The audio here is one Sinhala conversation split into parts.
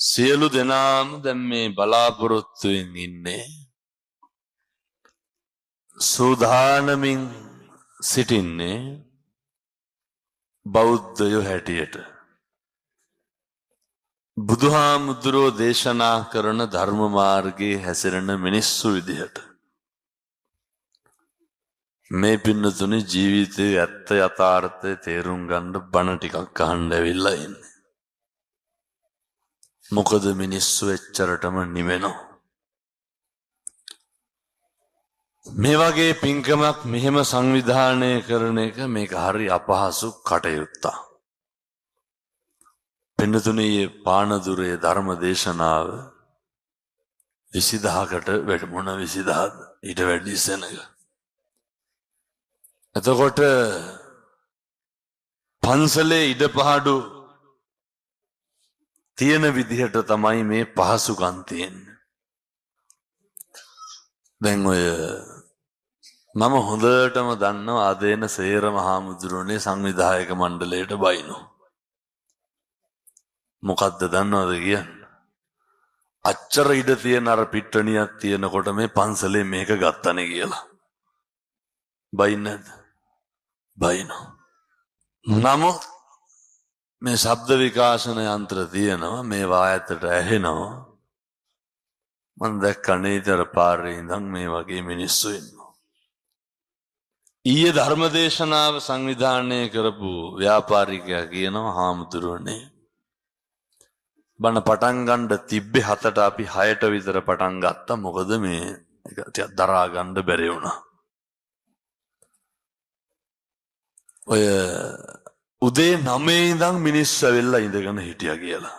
සියලු දෙනාම දැන් මේ බලාපොරොත්තුවෙන් ඉන්නේ සූදානමින් සිටින්නේ බෞද්ධයෝ හැටියට බුදුහාමුදුරෝ දේශනා කරන ධර්ම මාර්ගයේ හැසිරෙන මිනිස්සු විදිහට මේ පින්නතුනේ ජීවිතයේ ඇත්ත යථාර්ථය තේරුම් ගන්න බණ ටිකක් අහන්න ඇවිල්ලා ඉන්නේ. මොකද මිනිස්සු එච්චරටම නිවෙනවා. මේ වගේ පින්කමක් මෙහෙම සංවිධානය කරන එක මේක හරි අපහසු කටයුත්තක්. පින්නතුනේ පානදුරේ ධර්ම දේශනාව 20000කට වැඩමුණ 20000 ඊට වැඩි සෙනඟ. එතකොට පන්සලේ ඉඩපාඩු තියෙන විදිහට තමයි මේ පහසුකම් තියෙන්නේ. දැන් ඔය මම හොඳටම දන්නවා ආදේන සේර මහමුදුරනේ සංවිධායක මණ්ඩලයට බයිනෝ. මොකද්ද දන්නවද කියන්නේ? අච්චර ඉඩ තියෙන අර පිට්ටනියක් තියෙනකොට මේ පන්සලේ මේක ගත්තනේ කියලා. බයින්නද? බයිනෝ. නමුත් මේ ශබ්ද විකාශන යන්ත්‍ර තියෙනවා මේ වායතට ඇහෙනවා. මම දැක්කනේ ඊතර පාරේ ඉඳන් මේ වගේ මිනිස්සු ඉන්නවා. ඊයේ ධර්මදේශනාව සංවිධානය කරපු ව්‍යාපාරිකයා කියනවා හාමුදුරුවනේ බණ පටන් ගන්න තිබ්බේ 7ට අපි 6ට විතර පටන් ගත්තා. මොකද මේ ටිකක් දරා ගන්න බැරි වුණා. ඔය උදේ 9 ඉඳන් මිනිස්සු ඇවිල්ලා ඉඳගෙන හිටියා කියලා.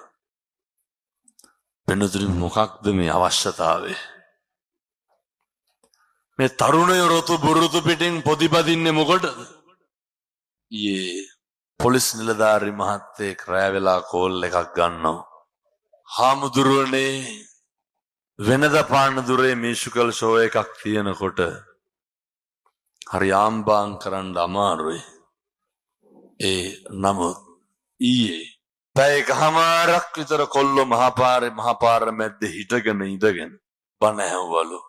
වෙනතුරු මොකක්ද මේ අවශ්‍යතාවය? මේ තරුණයෝ රොතු බුරුතු පිටින් පොදිපදින්නේ මොකටද? ඊයේ පොලිස් නිලධාරි මහත්තයෙක් රෑ වෙලා කෝල් එකක් ගන්නවා. හාමුදුරුවනේ වෙනද පානදුරේ මියුසිකල් ෂෝ එකක් තියෙනකොට හරි ආම්බාම් කරන්න අමාරුයි. නමුත් ඊයේ පැය එකමාරක් විතර කොල්ලෝ මහපාර මැද්දේ හිටගෙන ඉඳගෙන බණ ඇහුවලු.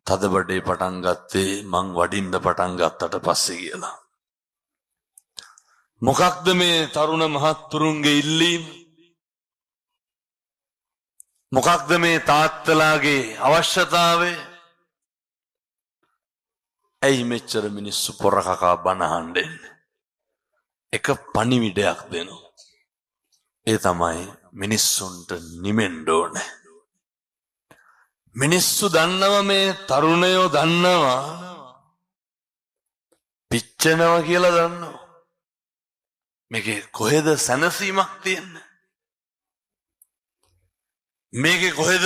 තදබඩේ පටන් ගත්තේ මං වඩින්න පටන් ගත්තට පස්සේ කියලා. මොකක්ද මේ තරුණ මහත්තුරුන්ගේ ඉල්ලීම? මොකක්ද මේ තාත්තලාගේ අවශ්‍යතාවය? ඇයි මෙච්චර මිනිස්සු පොර කකා බණ අහන්නේ? එක පණිවිඩයක් දෙනවා. ඒ තමයි මිනිස්සුන්ට නිමෙන්න ඕනේ. මිනිස්සු දන්නවා මේ තරුණයෝ දන්නවා පිච්චෙනවා කියලා දන්නවා. මේකේ කොහෙද සැනසීමක් තියෙන්නේ? මේකේ කොහෙද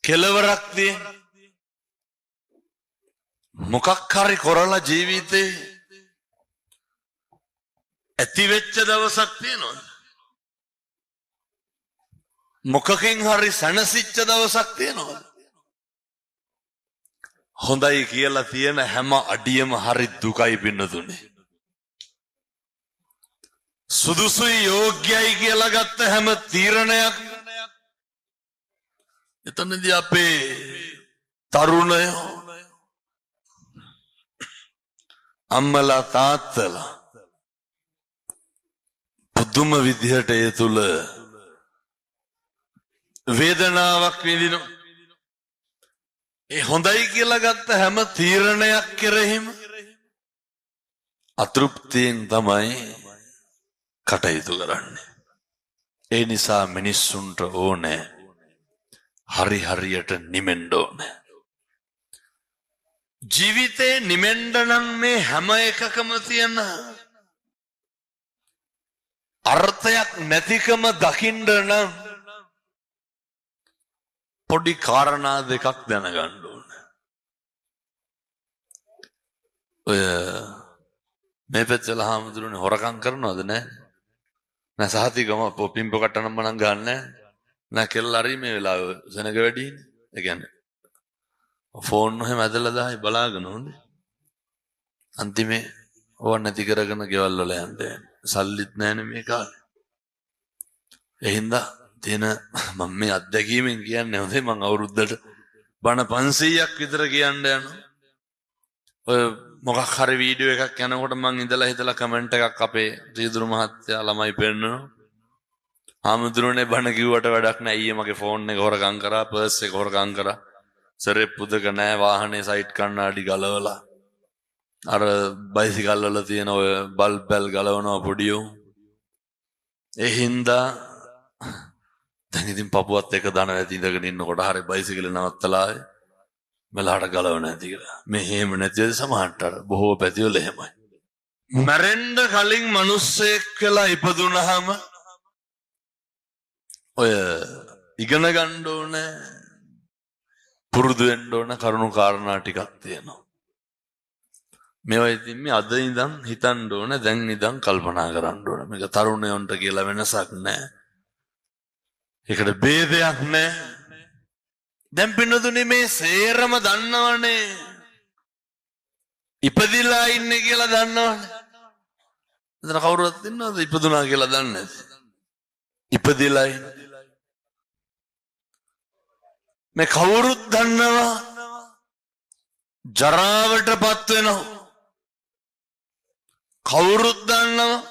කෙලවරක් තියෙන්නේ? මොකක් හරි කරලා ජීවිතේ ඇති වෙච්ච දවසක් තියෙනවද? මොකකින් හරි සැනසිච්ච දවසක් තියෙනවද? හොඳයි කියලා තියෙන හැම අඩියම හරි දුකයි පින්නතුනේ. සුදුසුයි යෝග්‍යයි කියලා ගත්ත හැම තීරණයක් එතනදී අපේ තරුණයෝ අම්මලා තාත්තලා පුදුම විදිහට ඒ තුල වේදනාවක් විඳිනවා. ඒ හොඳයි කියලා ගත්ත හැම තීරණයක් කෙරෙහිම අතෘප්තියෙන් තමයි කටයුතු කරන්නේ. ඒ නිසා මිනිස්සුන්ට ඕනේ හරියට නිමෙන්න ඕනේ. ජීවිතේ නිමෙන්න නම් මේ හැම එකකම තියෙන අර්ථයක් නැතිකම දකින්න නම් පොඩි කාරණා දෙකක් දැනගන්න ඕනේ. ඔය මේ පැත්තල හාමුදුරනේ හොරකම් කරනවද නැහැ? නෑ සහතිකම පිම්ප කටනම්ම නම් ගන්න නෑ කෙල්ල හරි මේ වෙලාව සෙනග වැඩිනේ. ඒ කියන්නේ ෆෝන් එහෙම ඇදලා දායි බලාගෙන ඕනේ. අන්තිමේ ඕව නැති කරගෙන ගෙවල් වල යන්න සල්ලිත් නැහැනේ මේ කාලේ. එහෙනම් තියෙන මම මේ අත්දැකීමෙන් කියන්නේ හොඳේ මම අවුරුද්දට බණ 500ක් විතර කියන්න යනවා. ඔය මොකක් හරි වීඩියෝ එකක් යනකොට මං ඉඳලා හිතලා කමෙන්ට් එකක් අපේ ශ්‍රීදුරු මහත්තයා ළමයි පෙන්නනවා. ආමුදුරනේ බණ කිව්වට වැඩක් නැහැ. ඊයේ මගේ ෆෝන් එක හොරගම් කරා, පර්ස් එක හොරගම් කරා. සරෙප්පු දෙක නැහැ, වාහනේ සයිඩ් කණ්ණාඩි ගලවලා. අර බයිසිකල් වල තියෙන ඔය බල්බ් බෙල් ගලවනවා පොඩියෝ. ඒ හින්දා දැන් ඉතින් පපුවත් එක දන ඇති ඉඳගෙන ඉන්නකොට හරි බයිසිකල් නවත්තලා මෙලහට ගලව නැති කියලා. මේ හේම නැතිද සමහරට බොහෝ පැතිවල එහෙමයි. මැරෙන්න කලින් මිනිස්සෙක් කියලා ඉපදුනහම ඔය ඉගෙන ගන්න ඕනේ, පුරුදු වෙන්න ඕන කරුණු කාරණා ටිකක් තියෙනවා. මේවා ඉතින් මේ අද ඉඳන් හිතන්න ඕන, දැන් ඉඳන් කල්පනා කරන්න ඕන. මේක තරුණයන්ට කියලා වෙනසක් නැහැ. ඒකට ભેදයක් නැහැ. දැන් පින්නතුනේ මේ සේරම දන්නවනේ. ඉපදිලා ඉන්නේ කියලා දන්නවනේ. එතන කවුරුත් ඉන්නවද ඉපදුනා කියලා දන්නේ නැති? ඉපදිලා ඉන්නේ. මේ කවුරුත් දන්නවා ජරාවටපත් වෙනවා. කවුරුත් දන්නවා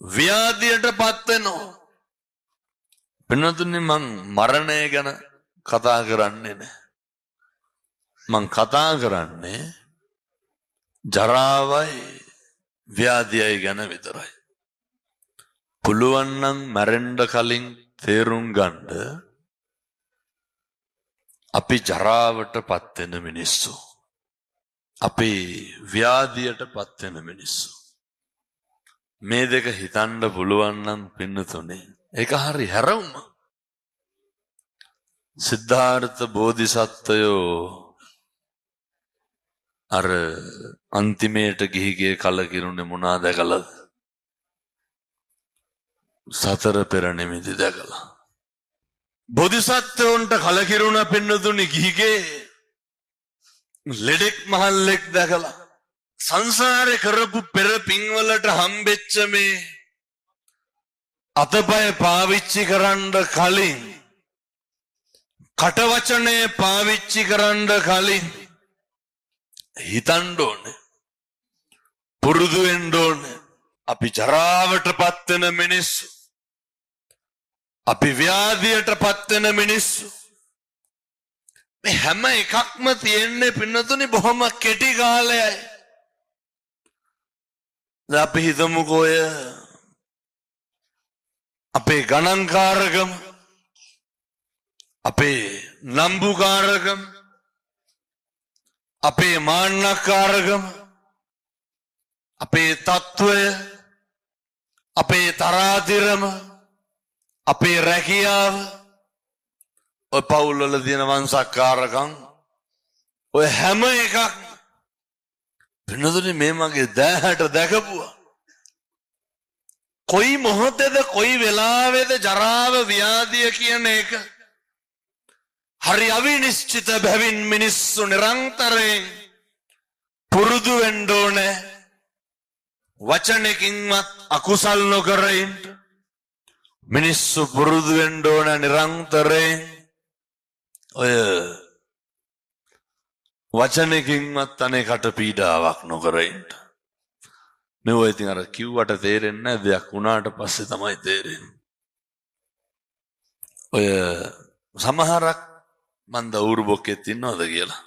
ව්‍යාධියටපත් වෙනවා. පින්නතුනේ මං මරණය ගැන කතා කරන්නේ නැහැ. මං කතා කරන්නේ ජරාවයි ව්‍යාධියයි ගැන විතරයි. පුළුවන් නම් මැරෙන්න කලින් තේරුම් ගන්න අපි ජරාවටපත් වෙන මිනිස්සු, අපි ව්‍යාධියටපත් වෙන මිනිස්සු. මේ දෙක හිතන්න පුළුවන් නම් පින්නතුනේ ඒක හරි හැරවුම. සිද්ධාර්ථ බෝධිසත්වයෝ අර අන්තිමේට ගිහිගේ කලකිරුනේ මොනා දැකලාද? සතර පෙර නිමිති දැකලා. බෝධිසත්වයන්ට කලකිරුණ පින්නතුනි ගිහිගේ ලෙඩෙක් මහල්ලෙක් දැකලා. සංසාරේ කරපු පෙර පින්වලට හම්බෙච්ච මේ අතපය පාවිච්චි කරන්න කලින්, කටවචනේ පාවිච්චි කරන්න කලින් හිතන්න ඕනේ, පුරුදු වෙන්න ඕනේ. අපි ජරාවටපත් වෙන මිනිස්සු, අපි ව්‍යාධියටපත් වෙන මිනිස්සු. මේ හැම එකක්ම තියෙන්නේ පින්නතුනි බොහොම කෙටි කාලයයි. දැන් අපි හිතමුකෝ අපේ ගණන්කාරකම, අපේ නම්බුකාරකම, අපේ මාන්නකාරකම, අපේ තත්වය, අපේ තරාතිරම, අපේ රැකියාව, ඔය පවුල් වල තියෙන වංශකාරකම්, ඔය හැම එකක් වෙනදුනේ මේ මගේ දෑහැට දැකපුවා. කොයි මොහොතේද කොයි වෙලාවේද ජරාව ව්‍යාධිය කියන එක හරි අවිනිශ්චිත බැවින් මිනිස්සු නිරන්තරයෙන් පුරුදු වෙන්න ඕනේ. වචනකින්වත් අකුසල් නොකර ඉන්න මිනිස්සු පුරුදු වෙන්න ඕනේ නිරන්තරයෙන්. ඔය වචනකින්වත් අනේකට පීඩාවක් නොකර ඉන්න. මෙව ඉතින් අර කිව්වට තේරෙන්නේ නැහැ, දෙයක් වුණාට පස්සේ තමයි තේරෙන්නේ. ඔය සමහරක් මන් දවුරු බොක්කෙත් ඉන්නවද කියලා.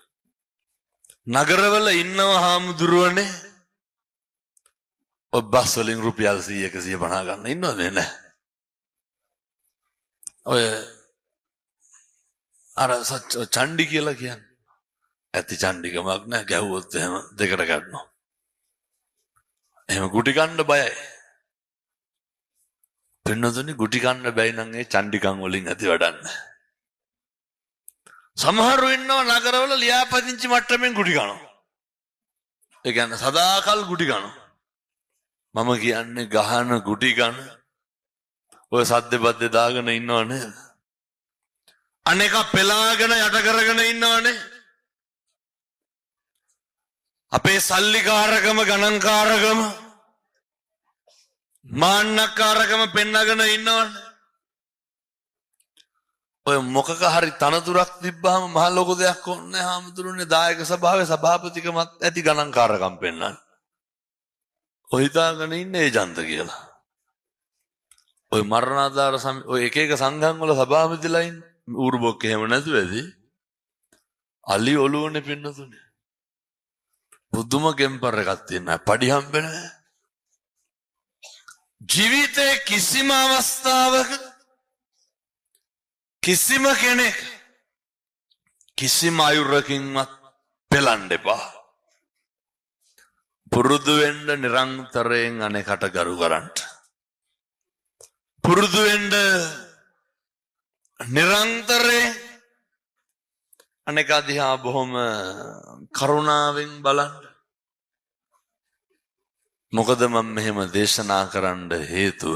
නගරවල ඉන්නව හාමුදුරුවනේ ඔය බස් වලින් රුපියල් 100 150 ගන්න ඉන්නවද නැහැ? ඔය අර චණ්ඩි කියලා කියන්නේ ඇති චණ්ඩිකමක් නැහැ, ගැහුවොත් එහෙම දෙකට ගන්නවා. එහෙම ගුටි කන්න බයයි. පින්නතුනි ගුටි කන්න බැයි නම් ඒ චණ්ඩිකම් වලින් ඇති වැඩක් නැහැ. සමහරව ඉන්නවා නගරවල ලියාපදිංචි මට්ටමින් ගුටි කනවා. ඒ කියන්නේ සදාකල් ගුටි කනවා. මම කියන්නේ ගහන ගුටි කන ඔය සද්දේ බද්දේ දාගෙන ඉන්නව නේද? අනේක පෙලාගෙන යට කරගෙන ඉන්නවනේ. අපේ සල්ලිකාරකම ගණන්කාරකම මාන්නකාරකම පෙන්නගෙන ඉන්නවනේ. ඔය මොකක හරි තනතුරක් තිබ්බහම මහ ලොකු දෙයක් ඕනේ හාමුදුරනේ දායක සභාවේ සභාපතිකමත් ඇති ගණන්කාරකම් පෙන්නන්න. ඔය හිතාගෙන ඉන්නේ ඒජන්ත කියලා. ඔය මරණාධාර ඔය එක එක සංඝම් වල සභාපතිලා ඉන්නේ. ඌරුබොක් එහෙම නැතුව ඇති. අලි ඔළුවනේ පින්නතුනේ. පුදුම ගෙම්පර් එකක් තියෙනවා. පඩි හම්බෙන. ජීවිතේ කිසිම අවස්ථාවක කිසිම කෙනෙක් කිසිම අයුරකින්වත් පෙලන්න එපා. පුරුදු වෙන්න නිරන්තරයෙන් අනෙකට ගරු කරන්න. පුරුදු වෙන්න නිරන්තරයෙන් අනෙක දිහා බොහොම කරුණාවෙන් බලන්න. මොකද මම මෙහෙම දේශනා කරන්න හේතුව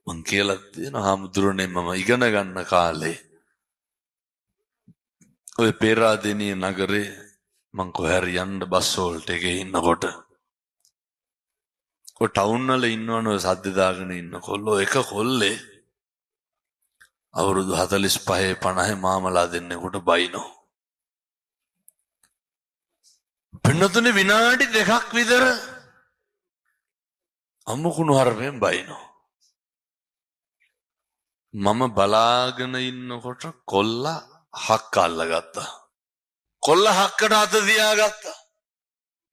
මං කියලා තියෙනවා හාමුදුරනේ මම ඉගෙන ගන්න කාලේ ඔය පේරාදෙණිය නගරේ මං කොහරි යන්න බස් වලට එකේ ඉන්නකොට ඔය ටවුන් වල ඉන්නවනේ ඔය සද්ද දාගෙන ඉන්න කොල්ලෝ එක කොල්ලේ අවුරුදු 45 50 මාමලා දෙන්නෙකුට බයිනෝ. පින්නතුනේ විනාඩි 2ක් විතර අමුකුණු හරපෙන් බයිනෝ. මම බලාගෙන ඉන්නකොට කොල්ලා හක්ක අල්ලගත්තා. කොල්ල හක්කට අත තියාගත්තා.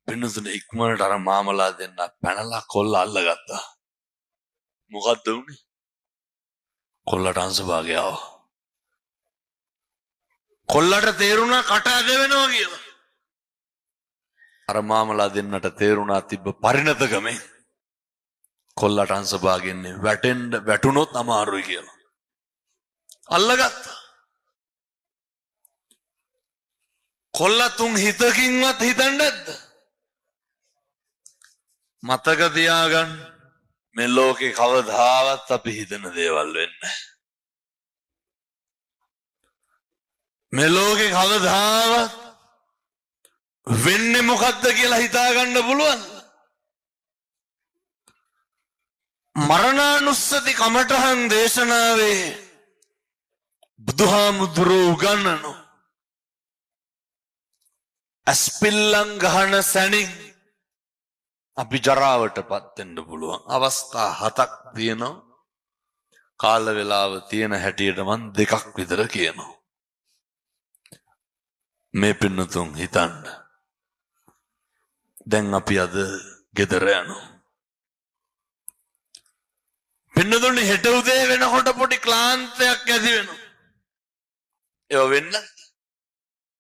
පින්නතුනේ ඉක්මනට අර මාමලා දෙන්න පැනලා කොල්ල අල්ලගත්තා. මොකද්ද උනේ? කොල්ලට අංශභාගය ආවා. කොල්ලට තේරුණා කට ඇද වෙනවා කියලා. අර මාමලා දෙන්නට තේරුණා තිබ්බ පරිණතකමේ කොල්ලට අංශභාගෙන්නේ වැටුනොත් අමාරුයි කියලා. අල්ලගත්තා. කොල්ල තුන් හිතකින්වත් හිතන්නේ නැද්ද? මතක තියාගන්න මේ ලෝකේ කවදාවත් අපි හිතන දේවල් වෙන්නේ. මේ ලෝකේ කවදාවත් වෙන්නේ මොකද්ද කියලා හිතාගන්න පුළුවන්. මරණානුස්සති කමඨහන් දේශනාවේ බුදුහාමුදුරුවෝ උගන්වනවා අස්පිල්ලම් ගහන සැනින් අපි ජරාවටපත් වෙන්න පුළුවන් අවස්ථා 7ක් තියෙනවා. කාල වේලාව තියෙන හැටියට මම 2ක් විතර කියනවා. මේ පින්නතුන් හිතන්න. දැන් අපි අද ගෙදර යනවා. පින්නතුනේ හෙට උදේ වෙනකොට පොඩි ක්ලාන්තයක් ඇති වෙනවා. ඒව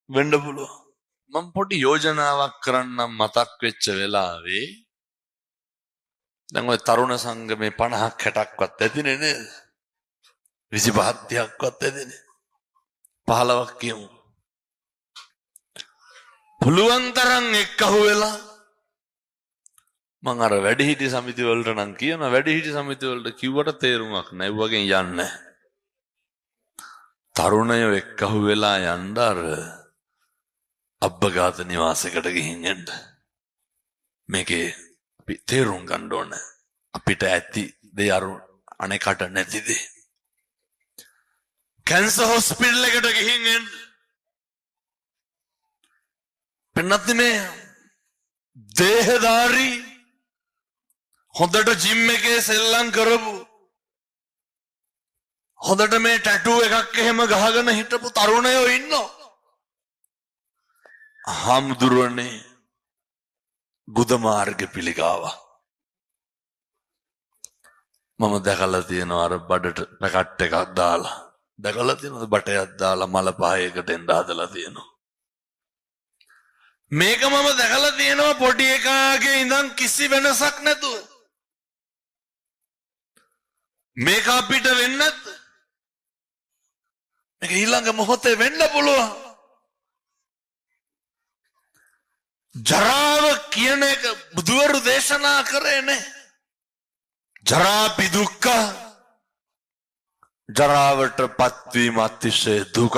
වෙන්න පුළුවන්. මම පොඩි යෝජනාවක් කරන්නම් මතක් වෙච්ච වෙලාවේ දැන් ඔය තරුණ සංගමේ 50ක් 60ක්වත් ඇතිනේ නේද? 25 30ක්වත් ඇතිනේ. 15ක් කියමු. පුළුවන් තරම් එක්කහුව වෙලා මම අර වැඩිහිටි සමිති වලට නම් කියන වැඩිහිටි සමිති වලට කිව්වට තේරුමක් නැහැ. වගේ යන්නේ. තරුණයෝ එක්කහුව වෙලා යන්න අර අබ්බගාත නිවාසයකට ගිහින් එන්න. මේකේ අපි තේරුම් ගන්න ඕන. අපිට ඇති දේ අනෙකට නැති දේ. කැන්සර් හොස්පිටල් එකට ගිහින් එන්න. පෙන්නත් මේ දේහධාරී හොඳට ජිම් එකේ සෙල්ලම් කරපු හොඳට මේ ටැටූ එකක් එහෙම ගහගෙන හිටපු තරුණයෝ ඉන්නවා. හාමුදුරුවනේ බුද්ධ මාර්ග පිළිගාවා. මම දැකලා තියෙනවා අර බඩට පැකට් එකක් දාලා. දැකලා තියෙනවද බටයක් දාලා මල පහයකට එන්න හදලා තියෙනවා. මේක මම දැකලා තියෙනවා පොඩි එකාගේ ඉඳන් කිසි වෙනසක් නැතුව. මේක අපිට වෙන්නේ නැද්ද? මේක ඊළඟ මොහොතේ වෙන්න පුළුවන්. ජරාව කියන එක බුදුවරු දේශනා කරේ නේ. ජරාපි දුක්ඛ. ජරාවට පත්වීම අතිශය දුක.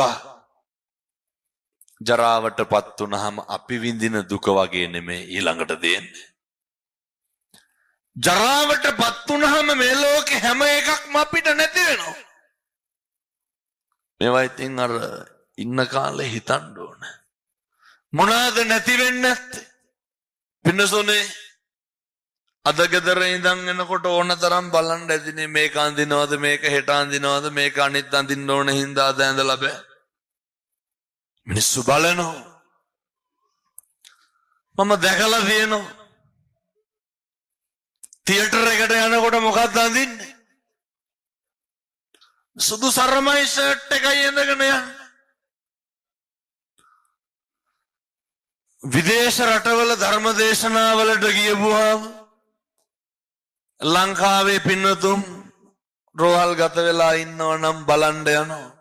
ජරාවට පත් වුනහම අපි විඳින දුක වගේ නෙමෙයි ඊළඟට දෙන්නේ. ජරාවට පත් වුණාම මේ ලෝකේ හැම එකක්ම අපිට නැති වෙනවා. මේවා ඉතින් අර ඉන්න කාලේ හිතන්න ඕන. මොනවාද නැති වෙන්නේ නැත්තේ? පින්නසෝනේ අද ගෙදර ඉඳන් එනකොට ඕන තරම් බලන්න ඇතිනේ මේක අඳිනවද මේක හෙට අඳිනවද මේක අනිත් අඳින්න ඕන හින්දා අද ඇඳලා බෑ. මිනිස්සු බලනවා. මම දැකලා තියෙනවා. තියටර් එකට යනකොට මොකක්ද අඳින්නේ? සුදු සරමයි ෂර්ට් එකයි ඇඳගෙන යන්නේ. විදේශ රටවල ධර්ම දේශනාවලට ගියපුවාම ලංකාවේ පින්නතුම් රෝහල් ගත වෙලා ඉන්නවා නම් බලන්න යනවා.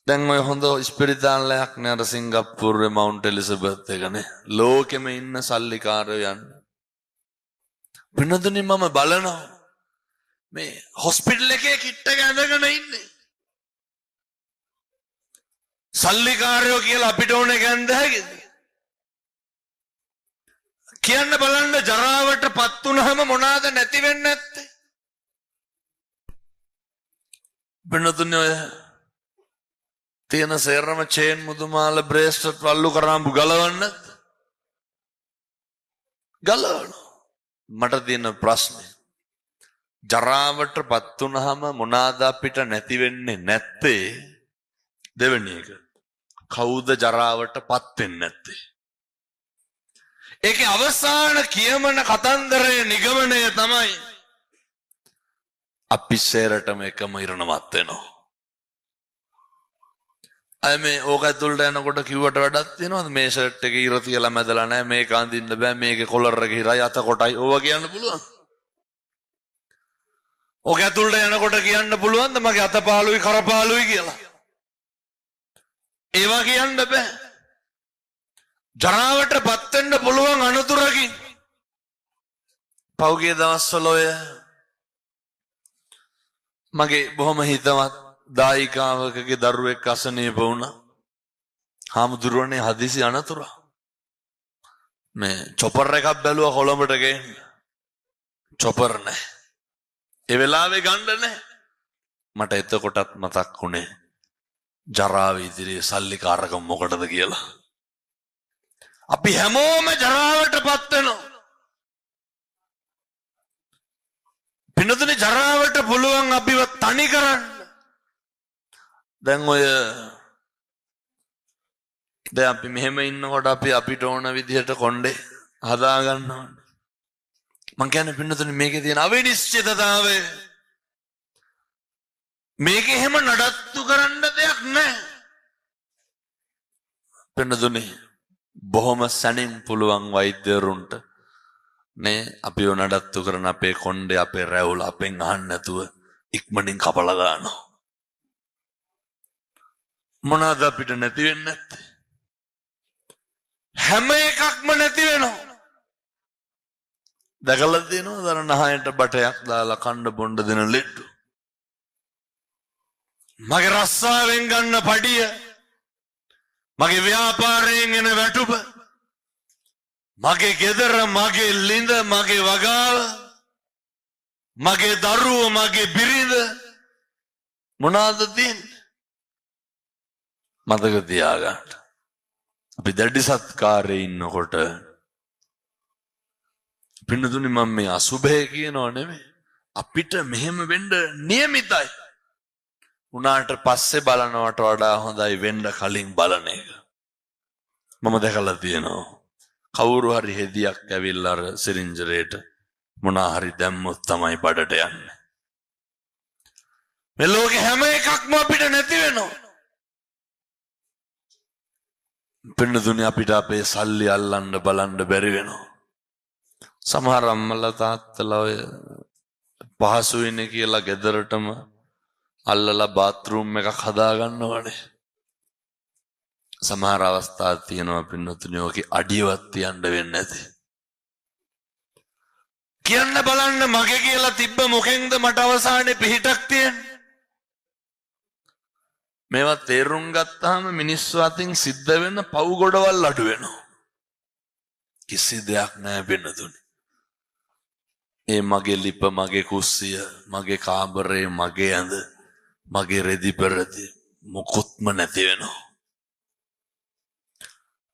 දැන් ඔය හොඳ ස්පිරිතාලයක් නේ අර සිංගප්පූරුවේ මවුන්ට් එලිසබෙත් එකනේ. ලෝකෙම ඉන්න සල්ලිකාරයෝ යන්නේ. පින්නතුනි මම බලනවා මේ හොස්පිටල් එකේ කිට් එක ඇඳගෙන ඉන්නේ. සල්ලිකාරයෝ කියලා අපිට ඕනේ ගන්න හැකිද? කියන්න බලන්න ජරාවට පත් වුණාම මොනවාද නැති වෙන්නේ නැත්තේ? පින්නතුනි ඔය තියෙන සේරම චේන් මුදුමාල බ්‍රේස්ලට් වල්ලු කරාඹු ගලවන්න ගලවන. මට තියෙන ප්‍රශ්නේ ජරාවට පත් වුණාම මොනවාද අපිට නැති වෙන්නේ නැත්තේ? දෙවෙනි එක කවුද ජරාවට පත් වෙන්නේ නැත්තේ? ඒකේ අවසාන කියමන කතන්දරයේ නිගමනය තමයි අපි සේරටම එකම ඉරණමත් වෙනවා. අය මේ ඕක ඇතුළට යනකොට කිව්වට වැඩක් තියෙනවද? මේ ෂර්ට් එකේ ඉර තියලා මැදලා නැහැ, මේක අඳින්න බෑ, මේකේ කොලර් එක ඉරයි අත කොටයි. ඕවා කියන්න පුළුවන්. ඕක ඇතුළට යනකොට කියන්න පුළුවන්ද මගේ අත පාළුයි කර පාළුයි කියලා? ඒවා කියන්න බෑ. ජරාවට පත් වෙන්න පුළුවන් අනතුරකින් පෞගිය දවස්වල ඔය මගේ බොහොම හිතවත් දායිකාවකගේ දරුවෙක් අසනීප වුණා. හාමුදුරුවනේ හදිසි අනතුර. මේ චොපර් එකක් බැලුවා කොළඹට ගේන්න. චොපර් නැහැ. ඒ වෙලාවේ ගන්න නැහැ. මට එතකොටත් මතක් වුණේ ජරාව ඉදිරියේ සල්ලිකාරකම් මොකටද කියලා. අපි හැමෝම ජරාවට පත් වෙනවා. පින්නතුනේ ජරාවට පුළුවන් අපිව තනි කරන්න. දැන් ඔය දැන් අපි මෙහෙම ඉන්නකොට අපි අපිට ඕන විදිහට කොණ්ඩේ හදා ගන්නවා. මං කියන්නේ පින්නතුනේ මේකේ තියෙන අවිනිශ්චිතතාවය මේකේ හැම නඩත්තු කරන්න දෙයක් නැහැ. පින්නතුනේ බොහොම සැනින් පුළුවන් වෛද්‍යවරුන්ට නේ අපිව නඩත්තු කරන අපේ කොණ්ඩේ අපේ රැවුල අපෙන් අහන්න නැතුව ඉක්මනින් කපලා ගන්නවා. මොනවාද අපිට නැති වෙන්නේ නැත්තේ? හැම එකක්ම නැති වෙනවා. දැකලා තියෙනවද අර නහයට බටයක් දාලා කන්න බොන්න දෙන ලෙඩ්ඩු? මගේ රස්සාවෙන් ගන්න පඩිය, මගේ ව්‍යාපාරයෙන් එන වැටුප, මගේ ගෙදර, මගේ ලිඳ, මගේ වගාව, මගේ දරුවෝ, මගේ බිරිඳ මොනවාද තියෙන්නේ? මතක තියාගන්න. අපි දැඩි සත්කාරයේ ඉන්නකොට පින්නතුනි මම මේ අසුභය කියනව නෙමෙයි. අපිට මෙහෙම වෙන්න නියමිතයි. උනාට පස්සේ බලනවට වඩා හොඳයි වෙන්න කලින් බලන එක. මම දැකලා තියෙනවා. කවුරු හරි හෙදියක් ඇවිල්ලා අර සිරින්ජරේට මොනා හරි දැම්මොත් තමයි බඩට යන්නේ. මේ ලෝකේ හැම එකක්ම අපිට නැති වෙනවා. පින්නතුනි අපිට අපේ සල්ලි අල්ලන්න බලන්න බැරි වෙනවා. සමහර අම්මලා තාත්තලා ඔය පහසුයිනේ කියලා ගෙදරටම අල්ලලා බාත්රූම් එකක් හදා ගන්නවනේ. සමහර අවස්ථා තියෙනවා පින්නතුනි ඔකේ අඩියවත් තියන්න වෙන්නේ නැති. කියන්න බලන්න මගේ කියලා තිබ්බ මොකෙන්ද මට අවසානයේ පිහිටක් තියෙන්නේ? මේවා තේරුම් ගත්තාම මිනිස්සු අතින් සිද්ධ වෙන පව් ගොඩවල් අඩු වෙනවා. කිසි දෙයක් නැහැ පින්නතුනි. ඒ මගේ ලිප, මගේ කුස්සිය, මගේ කාමරේ, මගේ ඇඳ, මගේ රෙදි පෙරදි මොකොත්ම නැති වෙනවා.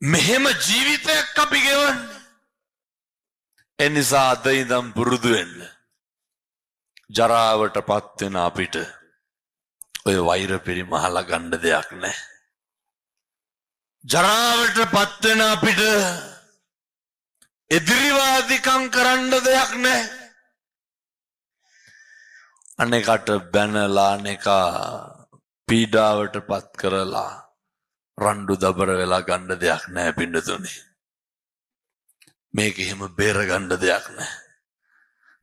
මෙහෙම ජීවිතයක් අපි ගෙවන්නේ. ඒ නිසා අද ඉඳන් පුරුදු වෙන්න. ජරාවට පත් වෙන අපිට ඔය වෛර පරිමහලා ගන්න දෙයක් නැහැ. ජරාවට පත් වෙන අපිට එදිරිවාදිකම් කරන්න දෙයක් නැහැ. අනේකට බැනලා අනේකා පීඩාවට පත් කරලා රණ්ඩු දබර වෙලා ගන්න දෙයක් නැහැ පින්නතුනේ. මේක එහෙම බේර ගන්න දෙයක් නැහැ.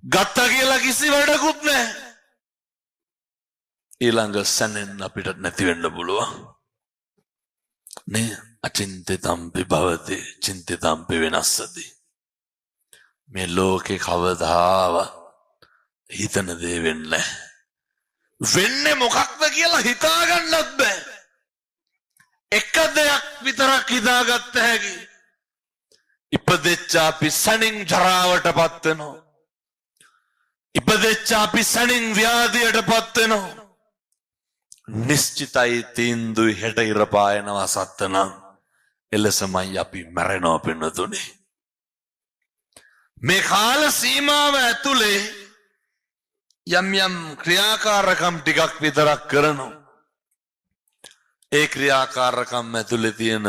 ගත්තා කියලා කිසි වැඩකුත් නැහැ. ඊළඟ සැනෙන් අපිට නැති වෙන්න පුළුවන්. නේ අචින්තිතම්පි භවති චින්තිතම්පි වෙනස්සති. මේ ලෝකේ කවදාවත් හිතන දේ වෙන්නේ වෙන්නේ මොකක්ද කියලා හිතා ගන්නත් බෑ. එක දෙයක් විතරක් හිතාගත්ත හැකි. ඉපදෙච්ච අපි සැනින් ජරාවටපත් වෙනවා. ඉපදෙච්ච අපි සැනින් ව්‍යාධියටපත් වෙනවා. නිශ්චිතයි තීන්දුයි හෙට ඉර පායනවා සත්තනම් එලෙසමයි අපි මැරෙනවා පින්නතුනේ. මේ කාල සීමාව ඇතුලේ යම් යම් ක්‍රියාකාරකම් ටිකක් විතරක් කරනවා. ඒ ක්‍රියාකාරකම් ඇතුලේ තියෙන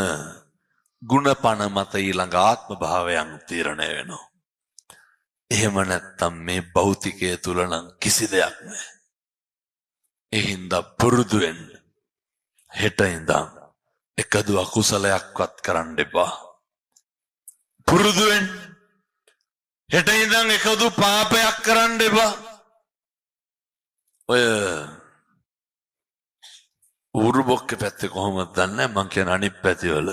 ගුණපණ මත ඊළඟ ආත්ම භාවයන් තීරණය වෙනවා. එහෙම නැත්තම් මේ භෞතිකය තුල නම් කිසි දෙයක් නැහැ. ඒ හින්දා පුරුදු වෙන්න. හෙට ඉඳන් එකදු අකුසලයක්වත් කරන්න එපා. පුරුදු වෙන්න. හෙට ඉඳන් එකදු පාපයක් කරන්න එපා. ඔය උරුබොක්කේ පැත්තේ කොහොමද දන්නේ? මං කියන අනිත් පැතිවල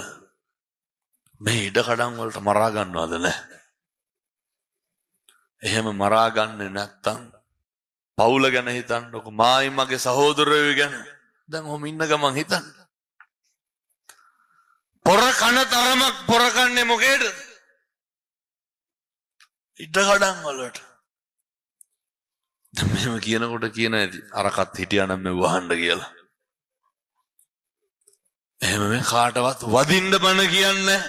මේ ඉඩ කඩම් වලට මරා ගන්නවද නැහැ? එහෙම මරා ගන්නේ නැත්තම් පවුල ගැන හිතන්නකො. මායි මගේ සහෝදරයෝ ගැන දැන් ඔහොම ඉන්න ගමන් හිතන්න. පොර කන තරමක් පොර කන්නේ මොකේද? ඉඩ කඩම් වලට. දැන් මෙහෙම කියනකොට කියන ඇති අරකට හිටියානම් මේ වහන්න කියලා. එහෙම මේ කාටවත් වදින්න බන කියන්නේ,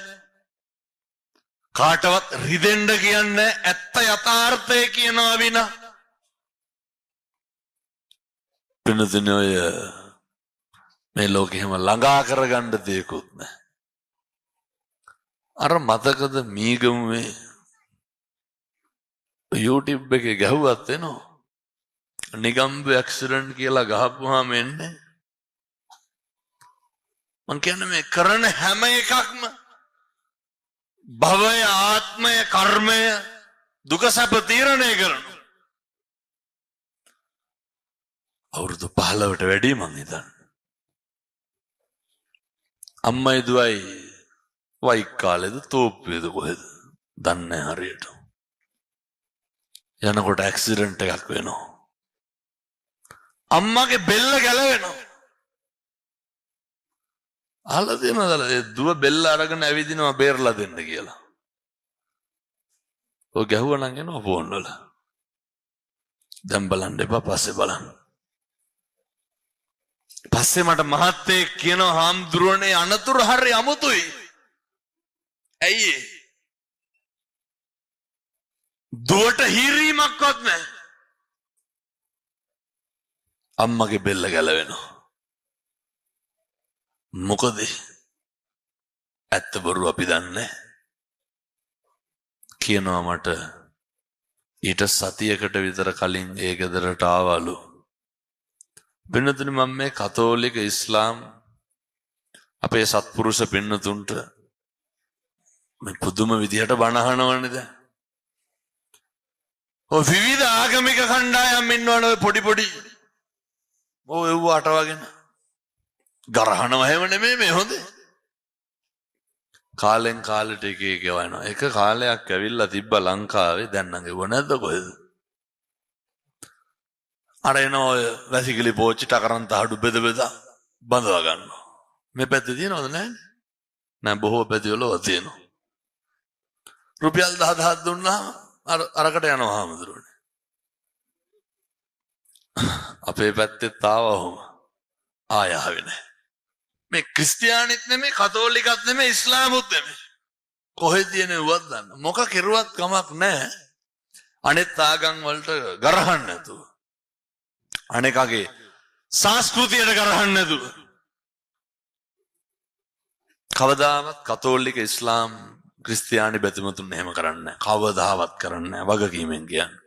කාටවත් රිදෙන්න කියන්නේ, ඇත්ත යථාර්ථය කියනවා විනා. පින්නතුනේ ඔය මේ ලෝකෙ හැම ළඟා කරගන්න දෙයක්වත් නැහැ. අර මතකද මීගමුවේ YouTube එකේ ගැහුවත් එනවා. නිගම්බ ඇක්සිඩන්ට් කියලා ගහපුවාම එන්නේ. මං කියන්නේ මේ කරන හැම එකක්ම භවය, ආත්මය, කර්මය, දුක සැප තීරණය කරනවා. අවුරුදු 15ට වැඩි මං හිතන්නේ. අම්මයි දුවයි වයි කාලේද තෝප්පුවේද කොහෙද දන්නේ හරියට. යනකොට ඇක්සිඩන්ට් එකක් වෙනවා. අම්මගේ බෙල්ල ගැලවෙනවා. අහලා තියෙනවද දුව බෙල්ල අරගෙන ඇවිදිනවා බේරලා දෙන්න කියලා. ඔය ගැහුවා නම් එනවා ෆෝන් වල. දැන් බලන්න එපා, පස්සේ බලන්න. පස්සේ මට මහත්තයෙක් කියනවා හාමුදුරුවනේ අනතුරු හරි අමුතුයි. ඇයි ඒ? දුවට හිරීමක්වත් නැහැ. අම්මගේ බෙල්ල ගැලවෙනවා. මොකද ඇත්ත බොරු අපි දන්නේ කියනවා මට ඊට සතියකට විතර කලින් ඒ ගෙදරට ආවලු. වෙනතුනේ මම මේ කතෝලික ඉස්ලාම් අපේ සත්පුරුෂ පින්නතුන්ට මේ පුදුම විදිහට බණ අහනවනේ දැන්. ඔය විවිධ ආගමික කණ්ඩායම් ඉන්නවනේ පොඩි පොඩි. ඔව් එව්ව අටවගෙන ගරහනව හැම නෙමෙයි මේ හොඳේ. කාලෙන් කාලෙට එක එක වයනවා. එක කාලයක් ඇවිල්ලා තිබ්බ ලංකාවේ දැන් නම් ඒව නැද්ද කොහෙද? අර එන ඔය වැසිකිලි පෝච්චි ටකරන් තහඩු බෙද බෙදා බඳවා ගන්නවා. මේ පැත්තේ තියෙනවද නැහැ? නෑ බොහෝ පැතිවල තියෙනවා. රුපියල් 10,000 දුන්නා අරකට යනවා හාමුදුරුවනේ. අපේ පැත්තෙත් ආවා ඔහොම. ආය ආවේ නැහැ. මේ ක්‍රිස්තියානිත් නෙමෙයි කතෝලිකත් නෙමෙයි ඉස්ලාමුත් නෙමෙයි. කොහෙද තියෙන උවත් දන්න. මොක කෙරුවත් කමක් නැහැ. අනෙත් ආගම් වලට ගරහන්න නැතුව. අනේකගේ සංස්කෘතියට ගරහන්න නැතුව. කවදාවත් කතෝලික ඉස්ලාම් ක්‍රිස්තියානි බැතිමතුන් එහෙම කරන්නේ නැහැ. කවදාවත් කරන්නේ නැහැ. වගකීමෙන් කියන්නේ.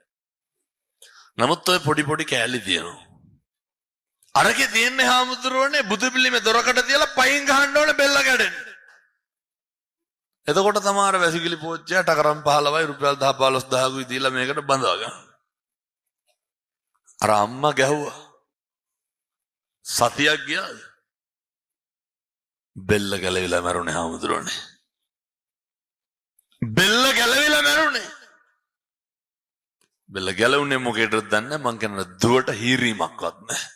නමුත් ඔය පොඩි පොඩි කෑලි තියෙනවා. අරකේ තියෙන්නේ හාමුදුරුවනේ බුදු පිළිමේ දොරකට තියලා පයින් ගහන්න ඕනේ බෙල්ල කැඩෙන්න. එතකොට තමයි වැසිකිලි පෝච්චිය ටකරම් 15යි රුපියල් 10 15000කුයි දීලා මේකට බඳවා ගන්න. අර අම්මා ගැහුවා. සතියක් ගියාද? බෙල්ල ගැලවිලා මැරුණේ හාමුදුරුවනේ. බෙල්ල ගැලවිලා මැරුණේ. බෙල්ල ගැලවුනේ මොකේද දන්නේ මං කියන දුවට හීරීමක්වත් නැහැ.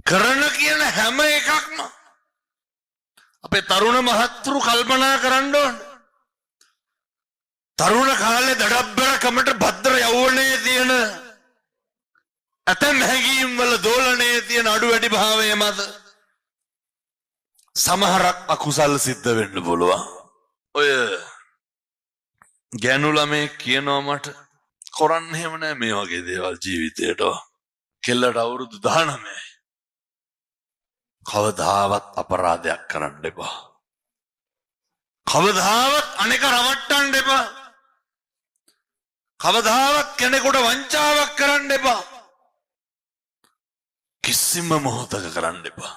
කරන කියන හැම එකක්ම අපේ තරුණ මහත්තුරු කල්පනා කරන්න ඕන. තරුණ කාලේ දඩබ්බර කමට භද්‍ර යෞවනයේ තියෙන ඇතැම් හැඟීම් වල දෝලනයේ තියෙන අඩු වැඩි භාවය මත සමහරක් අකුසල් සිද්ධ වෙන්න පුළුවන්. ඔය ගෑනු ළමයි කියනවා මට කරන්න එහෙම නෑ මේ වගේ දේවල් ජීවිතේට. කෙල්ලට අවුරුදු 19යි. කවදාවත් අපරාධයක් කරන්න එපා. කවදාවත් අනෙක රවට්ටන්න එපා. කවදාවත් කෙනෙකුට වංචාවක් කරන්න එපා. කිසිම මොහොතක කරන්න එපා.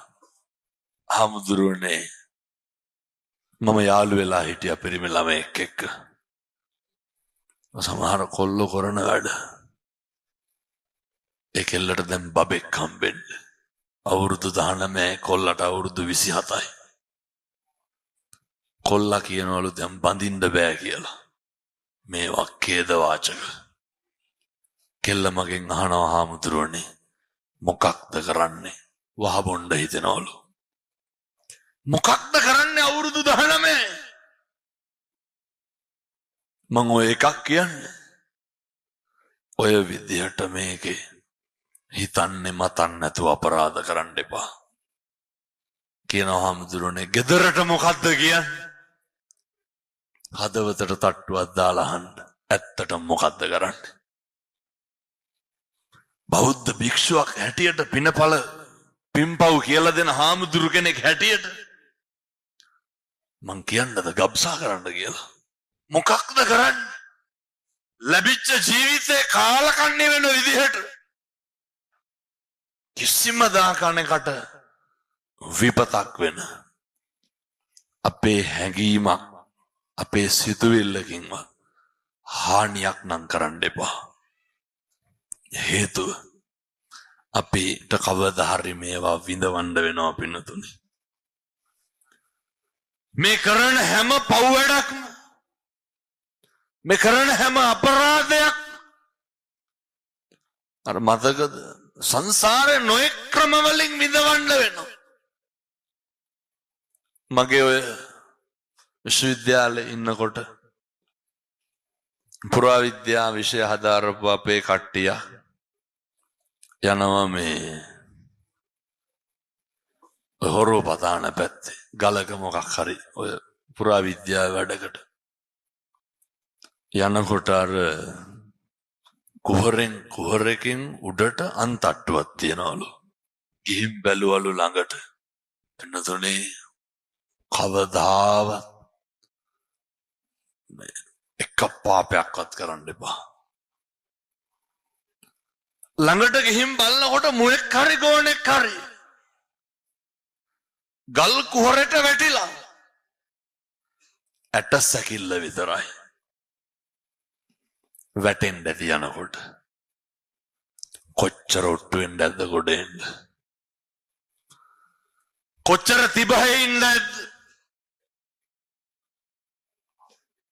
හාමුදුරුවනේ මම යාළු වෙලා හිටියා පිරිමි ළමයෙක් එක්ක. සමහර කොල්ලෝ කරන වැඩ. ඒ කෙල්ලට දැන් බබෙක් හම්බෙන්න. අවුරුදු 19 කොල්ලට අවුරුදු 27යි. කොල්ලා කියනවලු දැන් බඳින්න බෑ කියලා. මේ වක්කේද වාචක. කෙල්ල මගෙන් අහනවා හාමුදුරුවනේ මොකක්ද කරන්නේ? වහ බොණ්ඩ හිතෙනවලු. මොකක්ද කරන්නේ අවුරුදු 19? මං ඔය එකක් කියන්නේ. ඔය විදිහට මේකේ හිතන්නේ මතන්න නැතුව අපරාධ කරන්න එපා. කියනවා හාමුදුරුවනේ ගෙදරට මොකද්ද කියන්නේ? හදවතට තට්ටුවක් දාලා අහන්න. ඇත්තටම මොකද්ද කරන්නේ? බෞද්ධ භික්ෂුවක් හැටියට පිනපල පින්පව් කියලා දෙන හාමුදුරු කෙනෙක් හැටියට මං කියන්නද ගබ්සා කරන්න කියලා. මොකක්ද කරන්නේ? ලැබිච්ච ජීවිතේ කාලකන්ණි වෙන විදිහට කිසිම දාකණකට විපතක් වෙන අපේ හැඟීමක් අපේ සිතුවිල්ලකින්වත් හානියක් නම් කරන්න එපා. හේතුව අපිට කවදා හරි මේවා විඳවන්න වෙනවා පින්නතුනි. මේ කරන හැම පව් වැඩක්ම මේ කරන හැම අපරාධයක් අර මතකද සංසාරේ නොයෙක් ක්‍රම වලින් විඳවන්න වෙනවා. මගේ ඔය විශ්වවිද්‍යාලේ ඉන්නකොට පුරාවිද්‍යා විෂය හදාරපු අපේ කට්ටිය යනවා මේ හොරෝ පතාන පැත්තේ ගලක මොකක් හරි ඔය පුරාවිද්‍යාව වැඩකට යනකොට අර කුහරකින් උඩට අන්තට්ටුවක් තියනවලු. ගිහින් බැලුවලු ළඟට. එන්නතුනේ කවදාවත් එක පාපයක්වත් කරන්න එපා. ළඟට ගිහින් බලනකොට මුවෙක් හරි ගෝනෙක් හරි ගල් කුහරට වැටිලා ඇට සැකිල්ල විතරයි. වැටෙන්න ඇති යනකොට කොච්චර ඔට්ටු වෙන්න ඇද්ද ගොඩ එන්න? කොච්චර තිබහේ ඉන්න ඇද්ද?